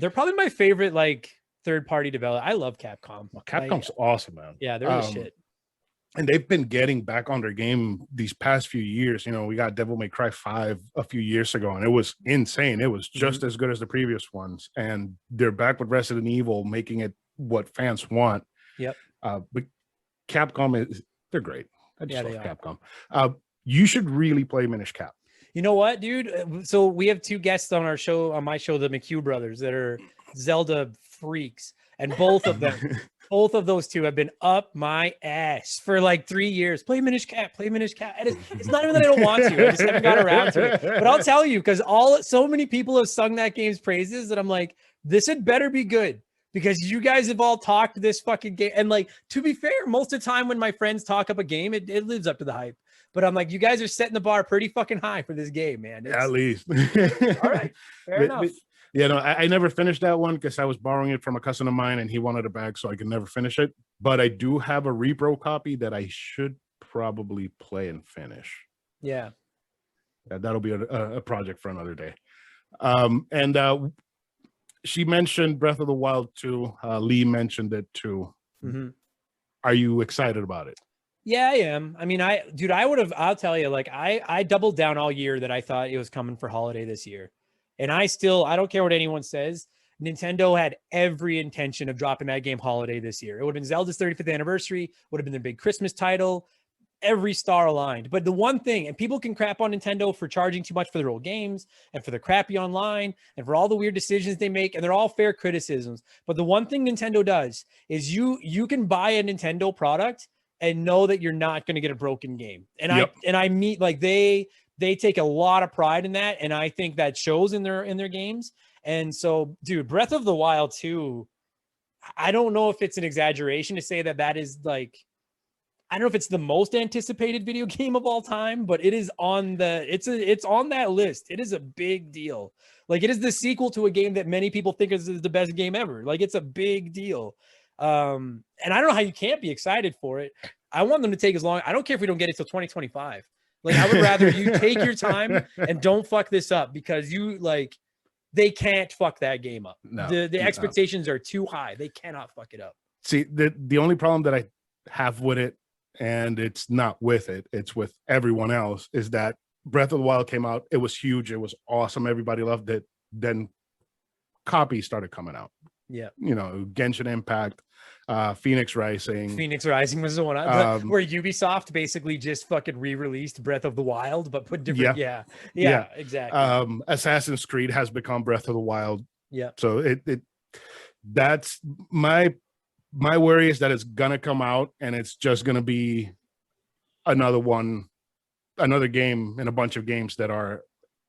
they're probably my favorite like third-party developer. I love Capcom. Well, Capcom's awesome, man. Yeah, they're the shit. And they've been getting back on their game these past few years. We got Devil May Cry 5 a few years ago, and it was insane. It was just as good as the previous ones. And they're back with Resident Evil, making it what fans want. Yep. But Capcom they're great. I just Yeah, love Capcom. You should really play Minish Cap. You know what, dude? So we have 2 guests on my show, the McHugh brothers, that are Zelda freaks, and both of of those 2 have been up my ass for like 3 years. Play Minish Cap. And it's not even that I don't want to. I just haven't got around to it. But I'll tell you, because so many people have sung that game's praises that I'm like, this had better be good. Because you guys have all talked this fucking game. And like, to be fair, most of the time when my friends talk up a game, it lives up to the hype. But I'm like, you guys are setting the bar pretty fucking high for this game, man. At least. All right. Fair enough. Yeah, no, I never finished that one, because I was borrowing it from a cousin of mine and he wanted it back, so I could never finish it. But I do have a repro copy that I should probably play and finish. Yeah. That'll be a project for another day. She mentioned Breath of the Wild too. Lee mentioned it too. Mm-hmm. Are you excited about it? Yeah, I am. I mean, I'll tell you, like, I doubled down all year that I thought it was coming for holiday this year. And I don't care what anyone says. Nintendo had every intention of dropping that game holiday this year. It would have been Zelda's 35th anniversary, would have been their big Christmas title. Every star aligned. But the one thing, and people can crap on Nintendo for charging too much for their old games and for the crappy online and for all the weird decisions they make, and they're all fair criticisms. But the one thing Nintendo does is you can buy a Nintendo product and know that you're not going to get a broken game. And I meet, like, they take a lot of pride in that, and I think that shows in their games. And so, dude, Breath of the Wild 2, I don't know if it's an exaggeration to say that is like, I don't know if it's the most anticipated video game of all time, but it is it's on that list. It is a big deal. Like, it is the sequel to a game that many people think is the best game ever. Like, it's a big deal. And I don't know how you can't be excited for it. I want them to take as long. I don't care if we don't get it till 2025. Like, I would rather you take your time and don't fuck this up, because they can't fuck that game up. No, the expectations are too high. They cannot fuck it up. See, the only problem that I have with it, and it's not with it, it's with everyone else, is that Breath of the Wild came out. It was huge. It was awesome. Everybody loved it. Then copies started coming out. Yeah. Genshin Impact, Phoenix Rising. Phoenix Rising was the one where Ubisoft basically just fucking re-released Breath of the Wild, but put different. Yeah, exactly. Assassin's Creed has become Breath of the Wild. Yeah. So that's my worry, is that it's gonna come out and it's just gonna be another game in a bunch of games that are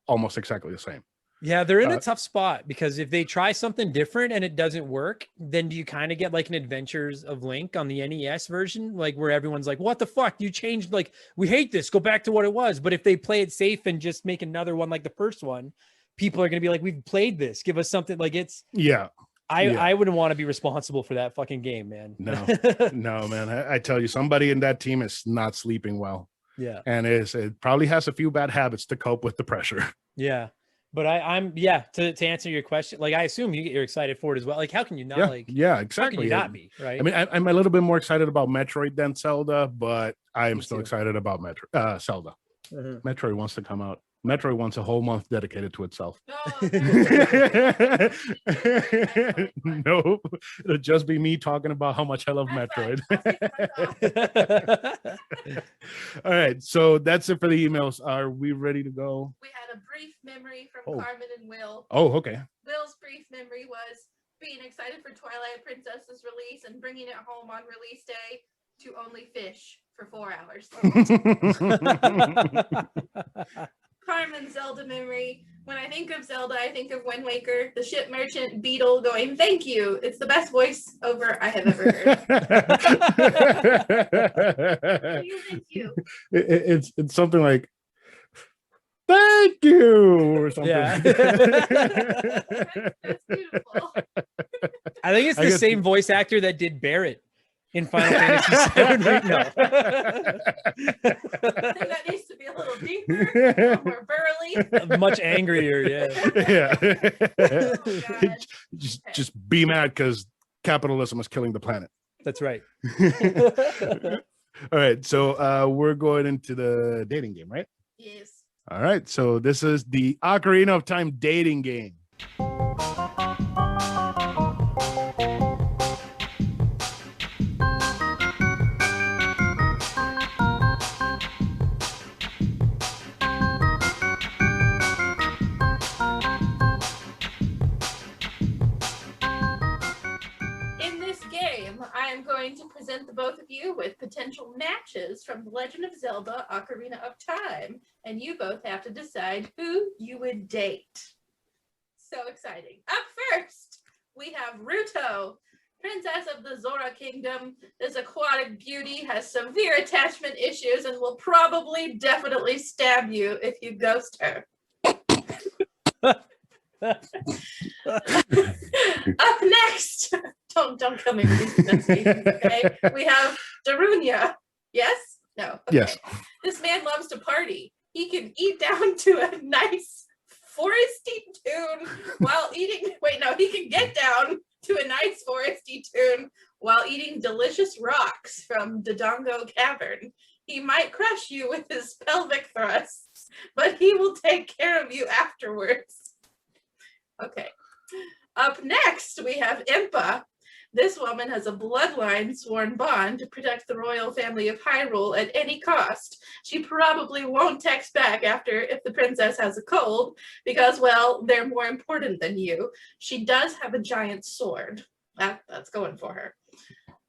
almost exactly the same. Yeah, they're in a tough spot because if they try something different and it doesn't work, then do you kind of get like an Adventures of Link on the NES version, like where everyone's like, "What the fuck? You changed, like, we hate this. Go back to what it was." But if they play it safe and just make another one like the first one, people are going to be like, "We've played this. Give us something." Like it's Yeah. I wouldn't want to be responsible for that fucking game, man. No, no, man. I tell you, somebody in that team is not sleeping well. Yeah. And it probably has a few bad habits to cope with the pressure. Yeah. But I'm to answer your question, like I assume you're excited for it as well. Like how can you not yeah, how exactly. can you not be, right? I mean, I'm a little bit more excited about Metroid than Zelda, but I am Me still too. excited about Zelda. Metroid wants to come out. Metroid wants a whole month dedicated to itself. Oh, No, it'll just be me talking about how much I love That's fine. Metroid. All right, so that's it for the emails. Are we ready to go? We had a brief memory from Oh. Carmen and Will. Oh, okay. Will's brief memory was being excited for Twilight Princess's release and bringing it home on release day to only fish for 4 hours. Carmen's Zelda memory. When I think of Zelda, I think of Wind Waker, the ship merchant Beetle going, "Thank you. It's the best voice over I have ever heard." Thank you. It's something like "Thank you" or something. Yeah. That's beautiful. I think it's the same voice actor that did Barrett in Final Fantasy VII right now. I think that needs to be a little deeper, a little more burly. Much angrier, yeah. Yeah. Oh, God. Just be mad because capitalism is killing the planet. That's right. All right, so we're going into the dating game, right? Yes. All right, so this is the Ocarina of Time dating game. In this game, I am going to present the both of you with potential matches from The Legend of Zelda Ocarina of Time, and you both have to decide who you would date. So exciting. Up first, we have Ruto, Princess of the Zora Kingdom. This aquatic beauty has severe attachment issues and will probably definitely stab you if you ghost her. Up next, don't kill me with these pronunciations, okay? We have Darunia. Yes? No. Okay. Yes. This man loves to party. He can eat down to a nice foresty tune while eating. Wait, no, he can get down to a nice foresty tune while eating delicious rocks from Dodongo Cavern. He might crush you with his pelvic thrusts, but he will take care of you afterwards. Okay. Up next, we have Impa. This woman has a bloodline sworn bond to protect the royal family of Hyrule at any cost. She probably won't text back after if the princess has a cold because, well, they're more important than you. She does have a giant sword. That's going for her.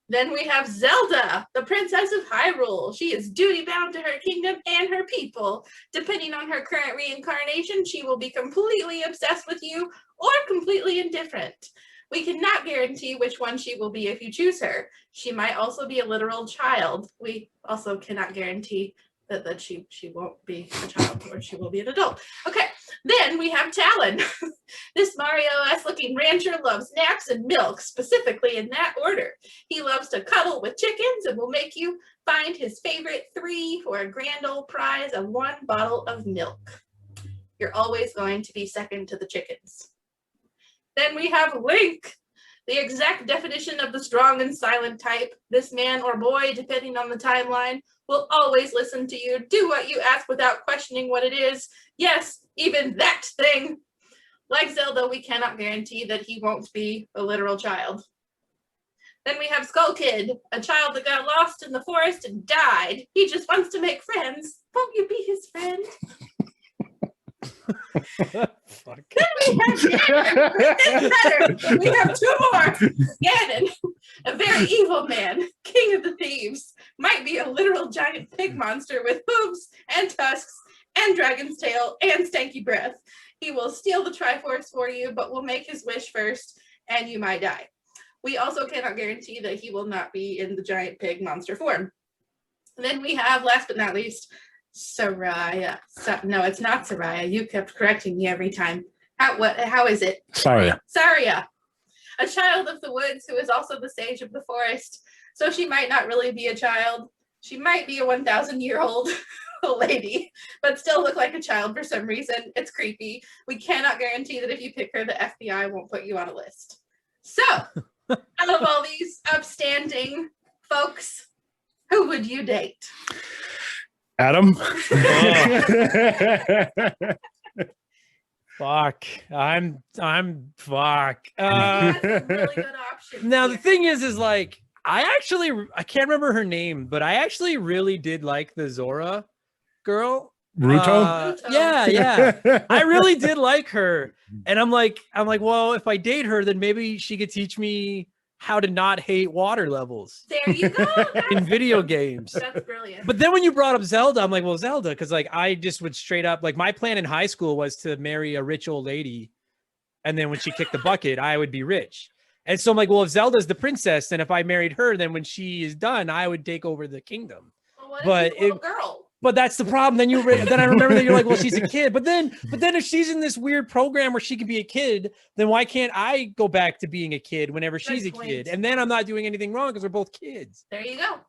Then we have Zelda, the princess of Hyrule. She is duty-bound to her kingdom and her people. Depending on her current reincarnation, she will be completely obsessed with you or completely indifferent. We cannot guarantee which one she will be if you choose her. She might also be a literal child. We also cannot guarantee that she won't be a child or she will be an adult. Okay, then we have Talon. This Mario-esque looking rancher loves naps and milk, specifically in that order. He loves to cuddle with chickens and will make you find his favorite 3 for a grand old prize of 1 bottle of milk. You're always going to be second to the chickens. Then we have Link, the exact definition of the strong and silent type. This man or boy, depending on the timeline, will always listen to you, do what you ask without questioning what it is. Yes, even that thing. Like Zelda, we cannot guarantee that he won't be a literal child. Then we have Skull Kid, a child that got lost in the forest and died. He just wants to make friends. Won't you be his friend? Fuck. Then we have 2 more. Ganon, a very evil man, king of the thieves, might be a literal giant pig monster with hooves and tusks and dragon's tail and stanky breath. He will steal the Triforce for you, but will make his wish first, and you might die. We also cannot guarantee that he will not be in the giant pig monster form. Then we have, last but not least, Saraya. No, it's not Saraya. You kept correcting me every time. How is it? Sorry. Saria. A child of the woods who is also the sage of the forest. So she might not really be a child. She might be a 1,000-year-old lady, but still look like a child for some reason. It's creepy. We cannot guarantee that if you pick her, the FBI won't put you on a list. So, out of all these upstanding folks, who would you date? Adam? Fuck. I'm fuck. That's a really good option. Now the thing is like I can't remember her name, but I actually really did like the Zora girl. Ruto? Yeah. I really did like her. And I'm like, well, if I date her, then maybe she could teach me how to not hate water levels There you go. in video games. That's brilliant. But then when you brought up Zelda, I'm like, well, Zelda, because like I just would straight up, like my plan in high school was to marry a rich old lady. And then when she kicked the bucket, I would be rich. And so I'm like, well, if Zelda's the princess, then if I married her, then when she is done, I would take over the kingdom. Well, what but if she's a little girl? But that's the problem. Then I remember that you're like, well, she's a kid. But then if she's in this weird program where she can be a kid, then why can't I go back to being a kid whenever she's a kid? And then I'm not doing anything wrong because we're both kids. There you go.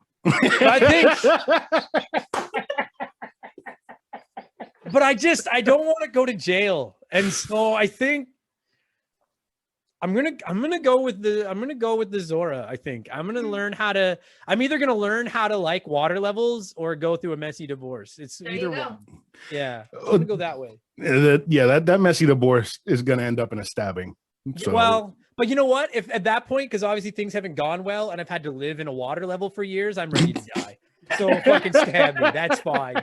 But I don't want to go to jail. And so I think I'm gonna go with the Zora. I think I'm either gonna learn how to like water levels or go through a messy divorce. It's There either you go. one. Yeah, I'm gonna go that way. That messy divorce is gonna end up in a stabbing. So. Well, but you know what? If at that point, because obviously things haven't gone well, and I've had to live in a water level for years, I'm ready to die. So fucking stab me. That's fine.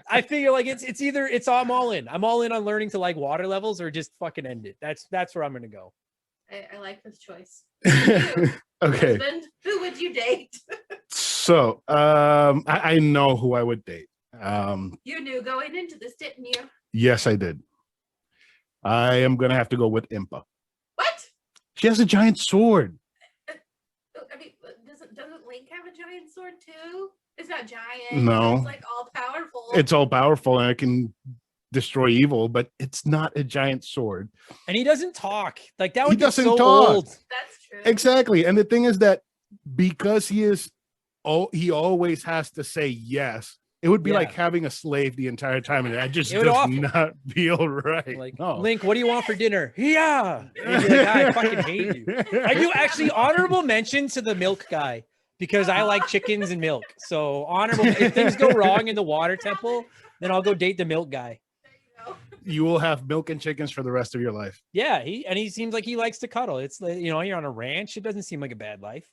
I figure like I'm all in. I'm all in on learning to like water levels or just fucking end it. That's where I'm gonna go. I like this choice. Okay. Husband, who would you date? So I know who I would date. You knew going into this, didn't you? Yes, I did. I am gonna have to go with Impa. What? She has a giant sword. I mean, doesn't Link have a giant sword too? It's not giant. No. It's like all powerful. It's all powerful and it can destroy evil, but it's not a giant sword. And he doesn't talk. Like that He would be doesn't so talk. old. That's true. Exactly. And the thing is that because he always has to say yes. It would be like having a slave the entire time, and that just does not feel right. Like, no. Link, what do you want for dinner? Yeah. And you'd be like, I fucking hate you. I do actually honorable mention to the milk guy because I like chickens and milk. So honorable. If things go wrong in the water temple, then I'll go date the milk guy. There you go. You will have milk and chickens for the rest of your life. Yeah, he seems like he likes to cuddle. It's like, you're on a ranch. It doesn't seem like a bad life.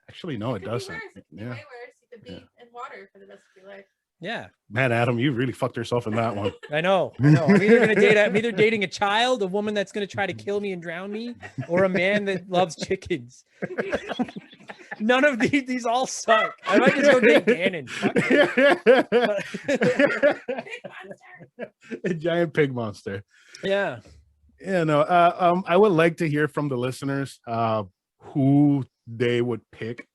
Actually, no, it Could be doesn't. worse. It could be Yeah. way worse. You could be in water for the rest of your life. Yeah. Man, Adam, you really fucked yourself in that one. I know. I'm either dating a child, a woman that's going to try to kill me and drown me, or a man that loves chickens. None of these all suck. I might just go date Ganon. A giant pig monster. Yeah. Yeah, no. I would like to hear from the listeners who they would pick.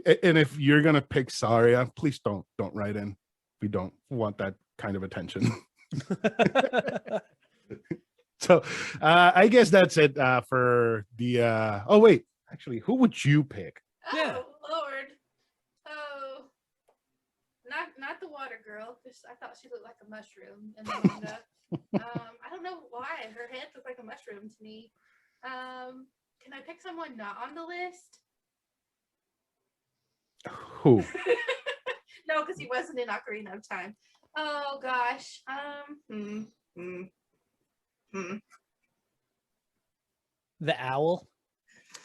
And if you're gonna pick Saria, please don't write in. We don't want that kind of attention. So I guess that's it for the oh wait, actually, who would you pick? Oh, Yeah. Lord. Oh. Not the water girl, because I thought she looked like a mushroom in the manga. I don't know why. Her head looked like a mushroom to me. Can I pick someone not on the list? Who? No, because he wasn't in Ocarina of Time. Oh gosh. The owl.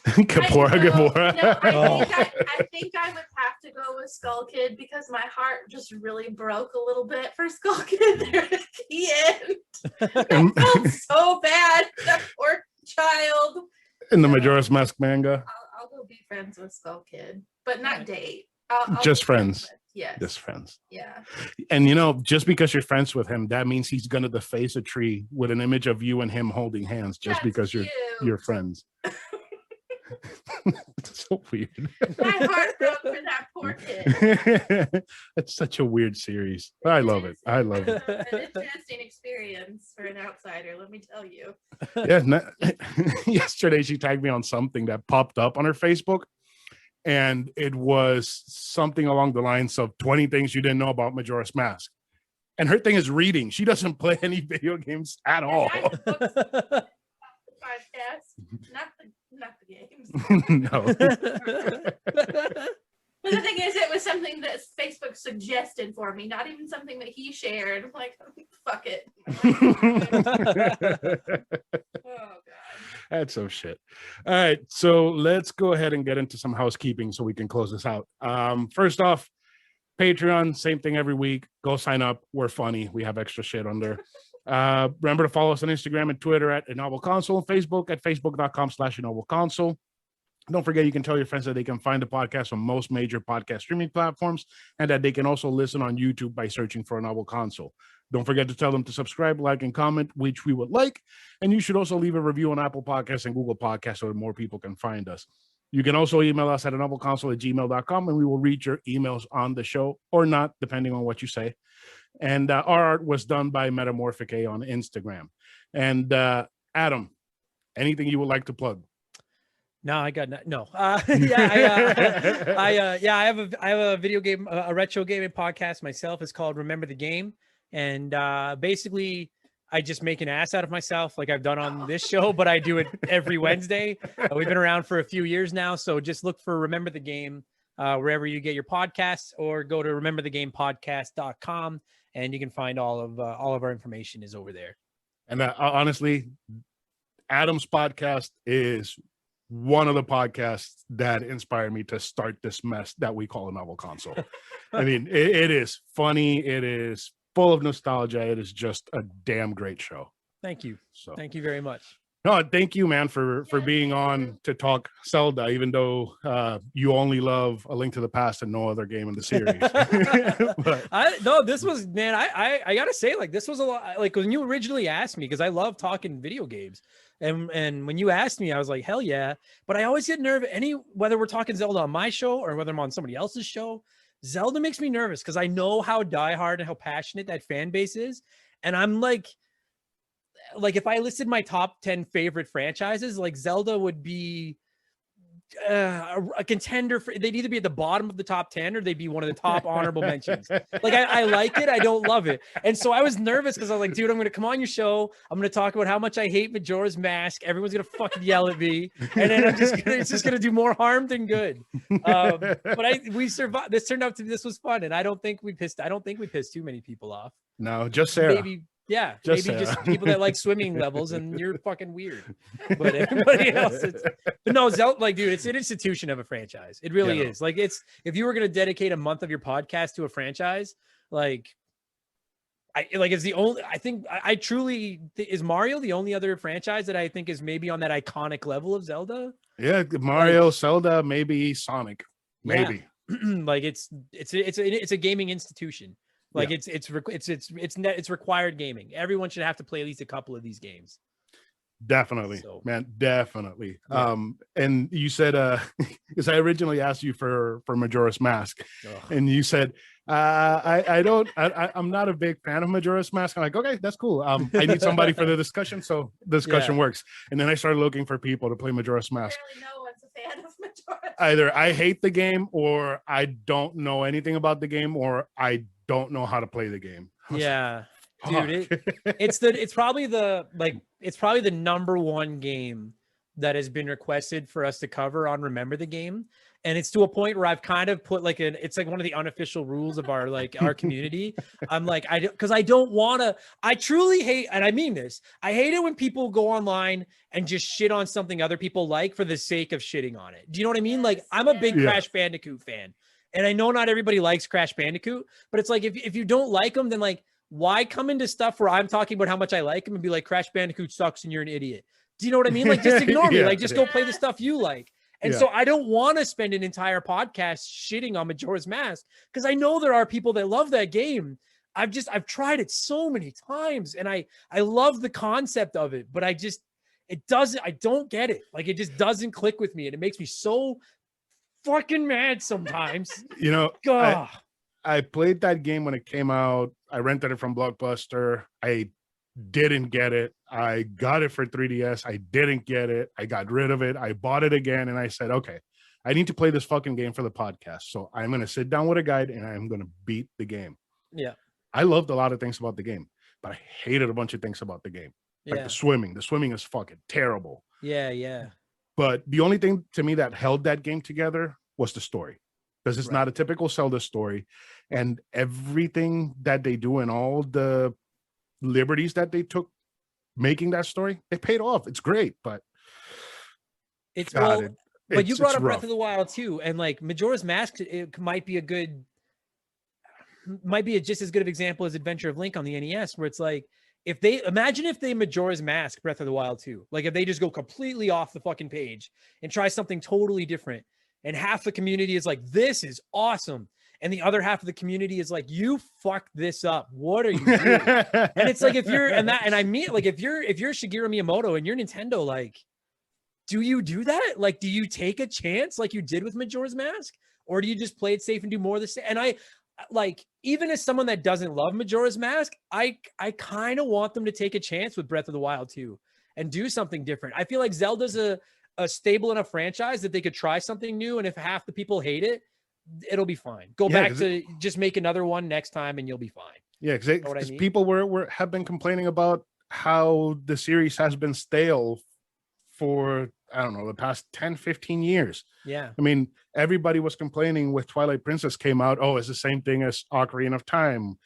Kapora Gabora. No, I think I would have to go with Skull Kid because my heart just really broke a little bit for Skull Kid there at the end. I felt so bad. That poor child. In the Majora's Mask manga. I'll go be friends with Skull Kid, but not date. I'll Just be friends. Yes. Just friends. Yeah. And just because you're friends with him, that means he's gonna deface a tree with an image of you and him holding hands just That's because you're cute. friends. It's so weird. My heart broke for that poor kid. It's such a weird series. I love it. I love it. An interesting experience for an outsider, let me tell you. Yeah. Yesterday she tagged me on something that popped up on her Facebook, and it was something along the lines of 20 things you didn't know about Majora's Mask. And her thing is reading. She doesn't play any video games at all. Podcast, not the games. No. But the thing is, it was something that Facebook suggested for me, not even something that he shared. I'm like, fuck it. Oh, God. That's so shit. All right. So let's go ahead and get into some housekeeping so we can close this out. First off, Patreon, same thing every week. Go sign up. We're funny. We have extra shit on there. Remember to follow us on Instagram and Twitter at anovelconsole, and Facebook at facebook.com/anovelconsole. Don't forget, you can tell your friends that they can find the podcast on most major podcast streaming platforms, and that they can also listen on YouTube by searching for A Novel Console. Don't forget to tell them to subscribe, like, and comment, which we would like. And you should also leave a review on Apple Podcasts and Google Podcasts so that more people can find us. You can also email us at anovelconsole@gmail.com, and we will read your emails on the show or not, depending on what you say. And our art was done by Metamorphic A on Instagram. And Adam, anything you would like to plug? No, I got no. I have a video game, a retro gaming podcast myself. It's called Remember the Game, and basically, I just make an ass out of myself, like I've done on this show, but I do it every Wednesday. We've been around for a few years now, so just look for Remember the Game wherever you get your podcasts, or go to rememberthegamepodcast.com, and you can find all of our information is over there. And honestly, Adam's podcast is one of the podcasts that inspired me to start this mess that we call A Novel Console. I mean, it is funny. It is full of nostalgia. It is just a damn great show. Thank you. So Thank you very much. No, thank you, man, for being on to talk Zelda, even though you only love A Link to the Past and no other game in the series. But, this was, man, I gotta say, like, this was a lot, like, when you originally asked me, because I love talking video games, and when you asked me, I was like, hell yeah. But I always get nervous, whether we're talking Zelda on my show or whether I'm on somebody else's show. Zelda makes me nervous because I know how diehard and how passionate that fan base is, and I'm like if I listed my top 10 favorite franchises, like, Zelda would be a contender for, they'd either be at the bottom of the top 10 or they'd be one of the top honorable mentions. Like, I like it, I don't love it. And so I was nervous because I was like, dude, I'm going to come on your show, I'm going to talk about how much I hate Majora's Mask, everyone's going to fucking yell at me, and then it's just going to do more harm than good. But we survived. This was fun, and I don't think we pissed too many people off. No, just Sarah. Maybe Just people that like swimming levels, and you're fucking weird. But everybody else, but no, Zelda, like, dude, it's an institution of a franchise. It really is. Like, if you were going to dedicate a month of your podcast to a franchise, it's the only, I think I truly, is Mario the only other franchise that I think is maybe on that iconic level of Zelda? Yeah, Mario, Zelda, maybe Sonic, maybe. Yeah. Like, it's a gaming institution. Like, yeah. It's required gaming. Everyone should have to play at least a couple of these games. Definitely, man, definitely. Yeah. And you said, because I originally asked you for Majora's Mask, and you said, I'm not a big fan of Majora's Mask. I'm like, okay, that's cool. I need somebody for the discussion, so the discussion works. And then I started looking for people to play Majora's Mask. Really, no one's a fan of Majora's. Either I hate the game, or I don't know anything about the game, or I don't know how to play the game. Yeah, dude, it's probably the number one game that has been requested for us to cover on Remember the Game, and it's to a point where I've kind of put it's like one of the unofficial rules of our our community. I'm like, because I don't want to. I truly hate, and I mean this, I hate it when people go online and just shit on something other people like for the sake of shitting on it. Do you know what I mean? Like, I'm a big Crash Bandicoot fan. And I know not everybody likes Crash Bandicoot, but it's like, if you don't like them, then, like, why come into stuff where I'm talking about how much I like them and be like, Crash Bandicoot sucks and you're an idiot? Do you know what I mean? Like, just ignore me. Like, just go play the stuff you like. And Yeah. so I don't want to spend an entire podcast shitting on Majora's Mask because I know there are people that love that game. I've tried it so many times and I love the concept of it, but I don't get it. Like it just doesn't click with me and it makes me so fucking mad sometimes. You know, God. I played that game when it came out. I rented it from Blockbuster. I didn't get it. I got it for 3DS. I didn't get it. I got rid of it. I bought it again and I said, okay, I need to play this fucking game for the podcast. So I'm going to sit down with a guide and I'm going to beat the game. Yeah. I loved a lot of things about the game, but I hated a bunch of things about the game. Like Yeah. the swimming is fucking terrible. Yeah. Yeah. But the only thing to me that held that game together was the story, because it's not a typical Zelda story, and everything that they do and all the liberties that they took making that story, it paid off. It's great, but It's God, well, but you brought up Breath rough. of the Wild too, and like Majora's Mask, it might be just as good of example as Adventure of Link on the NES, where it's like if they Majora's Mask Breath of the Wild 2, like if they just go completely off the fucking page and try something totally different, and half the community is like, this is awesome, and the other half of the community is like, you fucked this up. What are you doing? And it's like if you're if you're Shigeru Miyamoto and you're Nintendo, like, do you do that? Like, do you take a chance like you did with Majora's Mask, or do you just play it safe and do more of the same? And I like, even as someone that doesn't love Majora's Mask, I kind of want them to take a chance with Breath of the Wild 2 and do something different. I feel like Zelda's a stable enough franchise that they could try something new, and if half the people hate it, it'll be fine. Go back to just make another one next time and you'll be fine. Yeah, because people have been complaining about how the series has been stale for, I don't know, the past 10, 15 years. Yeah. I mean, everybody was complaining with Twilight Princess came out. Oh, it's the same thing as Ocarina of Time,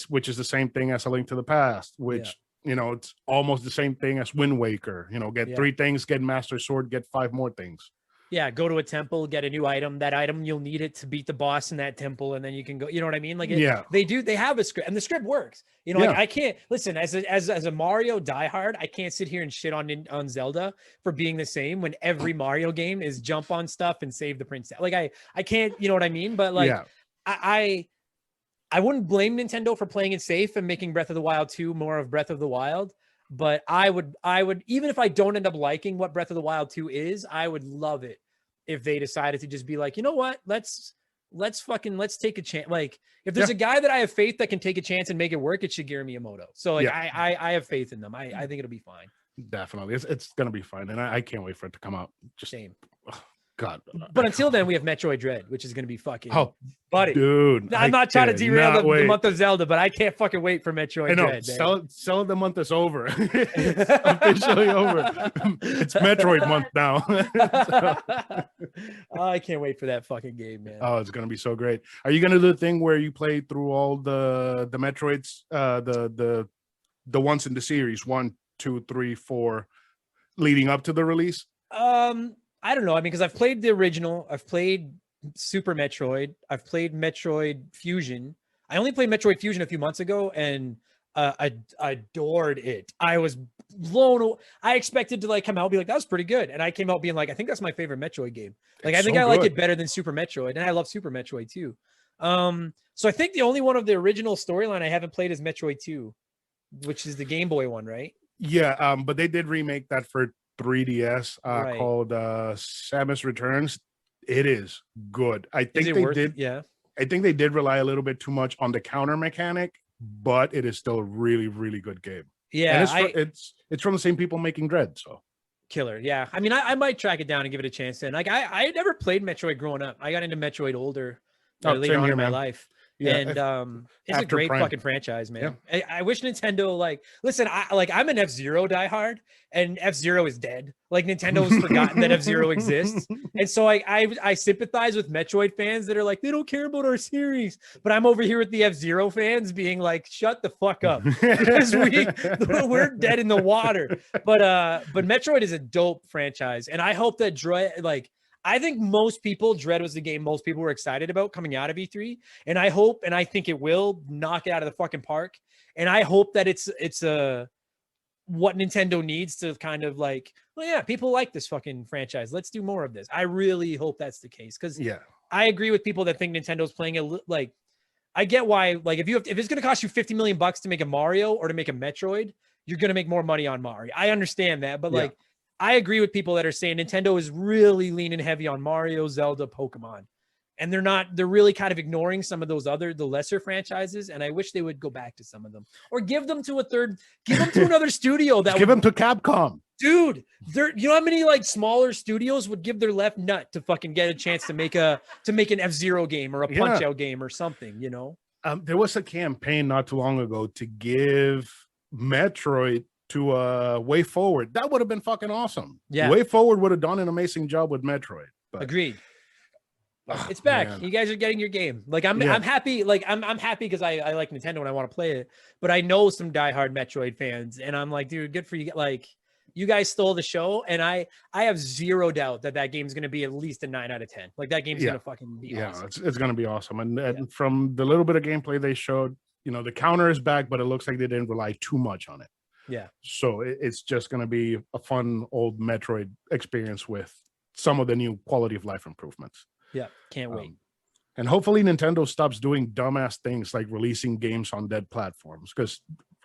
which is the same thing as A Link to the Past, which, you know, it's almost the same thing as Wind Waker. You know, get 3 things, get Master Sword, get 5 more things. Yeah, go to a temple, get a new item. That item, you'll need it to beat the boss in that temple, and then you can go. You know what I mean? Like, they have a script, and the script works. You know, like I can't listen as a Mario diehard. I can't sit here and shit on Zelda for being the same when every Mario game is jump on stuff and save the princess. Like I can't. You know what I mean? But like I wouldn't blame Nintendo for playing it safe and making Breath of the Wild 2 more of Breath of the Wild. But I would, even if I don't end up liking what Breath of the Wild 2 is, I would love it if they decided to just be like, you know what, let's take a chance. Like, if there's a guy that I have faith that can take a chance and make it work, it's Shigeru Miyamoto. So like, I have faith in them. I think it'll be fine. Definitely, it's gonna be fine, and I can't wait for it to come out. Just same. God. But until then, we have Metroid Dread, which is going to be fucking buddy. Dude, I'm not trying to derail the month of Zelda, but I can't fucking wait for Metroid Dread. Sell the month is over. It's officially over. It's Metroid month now. I can't wait for that fucking game, man. Oh, it's gonna be so great. Are you gonna do the thing where you play through all the Metroids, the ones in the series 1, 2, 3, 4, leading up to the release? I don't know. I mean, because I've played the original, I've played Super Metroid, I've played Metroid Fusion. I only played Metroid Fusion a few months ago, and I adored it. I was blown away. I expected to like come out and be like, that was pretty good, and I came out being like, I think that's my favorite Metroid game. Like, I think I like it better than Super Metroid, and I love Super Metroid too. So I think the only one of the original storyline I haven't played is Metroid 2, which is the Game Boy one, right? Yeah, but they did remake that for 3DS called Samus Returns. It is good. I think they did rely a little bit too much on the counter mechanic, but it is still a really, really good game. Yeah, and it's from the same people making Dread, so killer. Yeah, I mean, I might track it down and give it a chance. And like, I never played Metroid growing up. I got into Metroid older, later on in my life. Yeah, and it's a great fucking franchise, man. Yeah. I wish Nintendo, like, listen, I'm an F-Zero diehard, and F-Zero is dead. Like, Nintendo's forgotten that F-Zero exists, and so I sympathize with Metroid fans that are like, they don't care about our series, but I'm over here with the F-Zero fans being like, shut the fuck up, because we're dead in the water. But Metroid is a dope franchise, and I hope that I think most people, Dread was the game most people were excited about coming out of E3. And I hope, and I think it will knock it out of the fucking park. And I hope that it's what Nintendo needs to kind of like, well, yeah, people like this fucking franchise. Let's do more of this. I really hope that's the case, because Yeah. I agree with people that think Nintendo's playing like, I get why, like, if it's going to cost you $50 million to make a Mario or to make a Metroid, you're going to make more money on Mario. I understand that, but like, I agree with people that are saying Nintendo is really leaning heavy on Mario, Zelda, Pokemon, and they're really kind of ignoring some of those the lesser franchises. And I wish they would go back to some of them, or give them to another studio that give them to Capcom. Dude, you know how many like smaller studios would give their left nut to fucking get a chance to make an F-Zero game or a Punch Out game or something, you know? There was a campaign not too long ago to give Metroid to Way Forward. That would have been fucking awesome. Yeah. Way Forward would have done an amazing job with Metroid. But agreed. It's back. Man. You guys are getting your game. Like I'm happy. Like I'm happy because I like Nintendo and I want to play it. But I know some diehard Metroid fans, and I'm like, dude, good for you. Like, you guys stole the show, and I have zero doubt that game's going to be at least a 9 out of 10. Like, that game's going to fucking be awesome. It's going to be awesome. And from the little bit of gameplay they showed, you know, the counter is back, but it looks like they didn't rely too much on it. Yeah. So it's just going to be a fun old Metroid experience with some of the new quality of life improvements. Yeah, can't wait. And hopefully Nintendo stops doing dumbass things like releasing games on dead platforms, because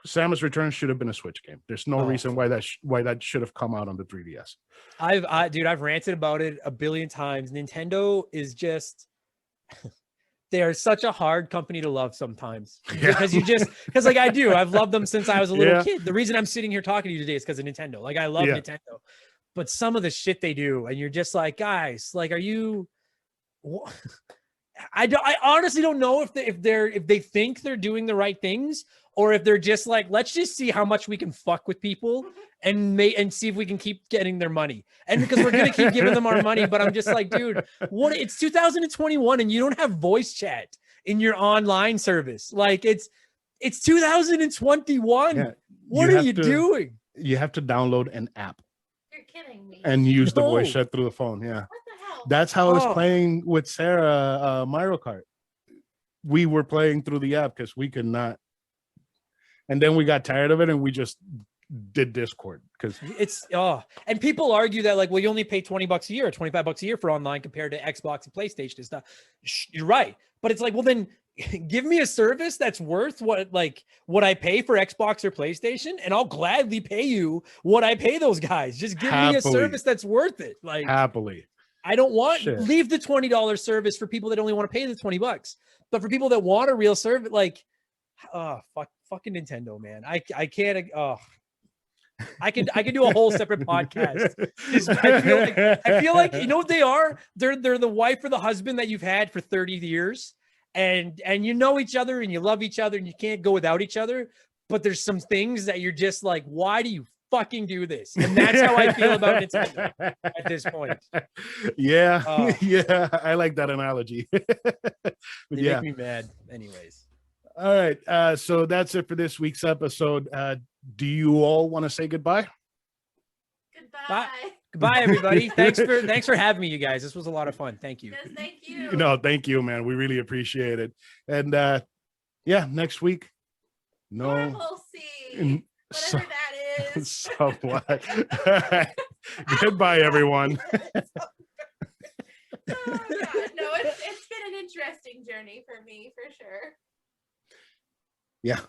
Samus Returns should have been a Switch game. There's no reason why that should have come out on the 3DS. I've ranted about it a billion times. Nintendo is just they are such a hard company to love sometimes, because because like I do. I've loved them since I was a little kid. The reason I'm sitting here talking to you today is because of Nintendo. Like, I love Nintendo, but some of the shit they do, and you're just like, guys, like, are you? I honestly don't know if they think they're doing the right things, or if they're just like, let's just see how much we can fuck with people and see if we can keep getting their money. And because we're gonna keep giving them our money, but I'm just like, dude, what? It's 2021 and you don't have voice chat in your online service. Like, it's 2021. Yeah, what are you doing? You have to download an app. You're kidding me. And use the voice chat through the phone. Yeah. That's how I was playing with Sarah Mario Kart. We were playing through the app because we could not. And then we got tired of it and we just did Discord, because it's and people argue that, like, well, you only pay $20 a year or $25 a year for online compared to Xbox and PlayStation and stuff. You're right. But it's like, well, then give me a service that's worth what I pay for Xbox or PlayStation, and I'll gladly pay you what I pay those guys. Just give me a service that's worth it. Like, happily. I don't want leave the $20 service for people that only want to pay the $20, but for people that want a real service, like, fucking Nintendo, man. I can't. I could do a whole separate podcast. I feel like you know what they are. They're the wife or the husband that you've had for 30 years, and you know each other and you love each other and you can't go without each other. But there's some things that you're just like, why do you fucking do this? And that's how I feel about Nintendo at this point. Yeah, I like that analogy. They make me mad. Anyways. All right, so that's it for this week's episode. Do you all want to say goodbye? Bye. Goodbye, everybody. Thanks for having me, you guys. This was a lot of fun. Thank you. Yes, thank you. No, thank you, man. We really appreciate it. And next week. Normalcy. Whatever that is. So what? Goodbye, everyone. No, it's been an interesting journey for me, for sure. Yeah,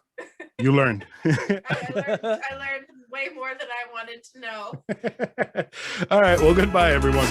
you learned. I learned way more than I wanted to know. All right, well, goodbye, everyone.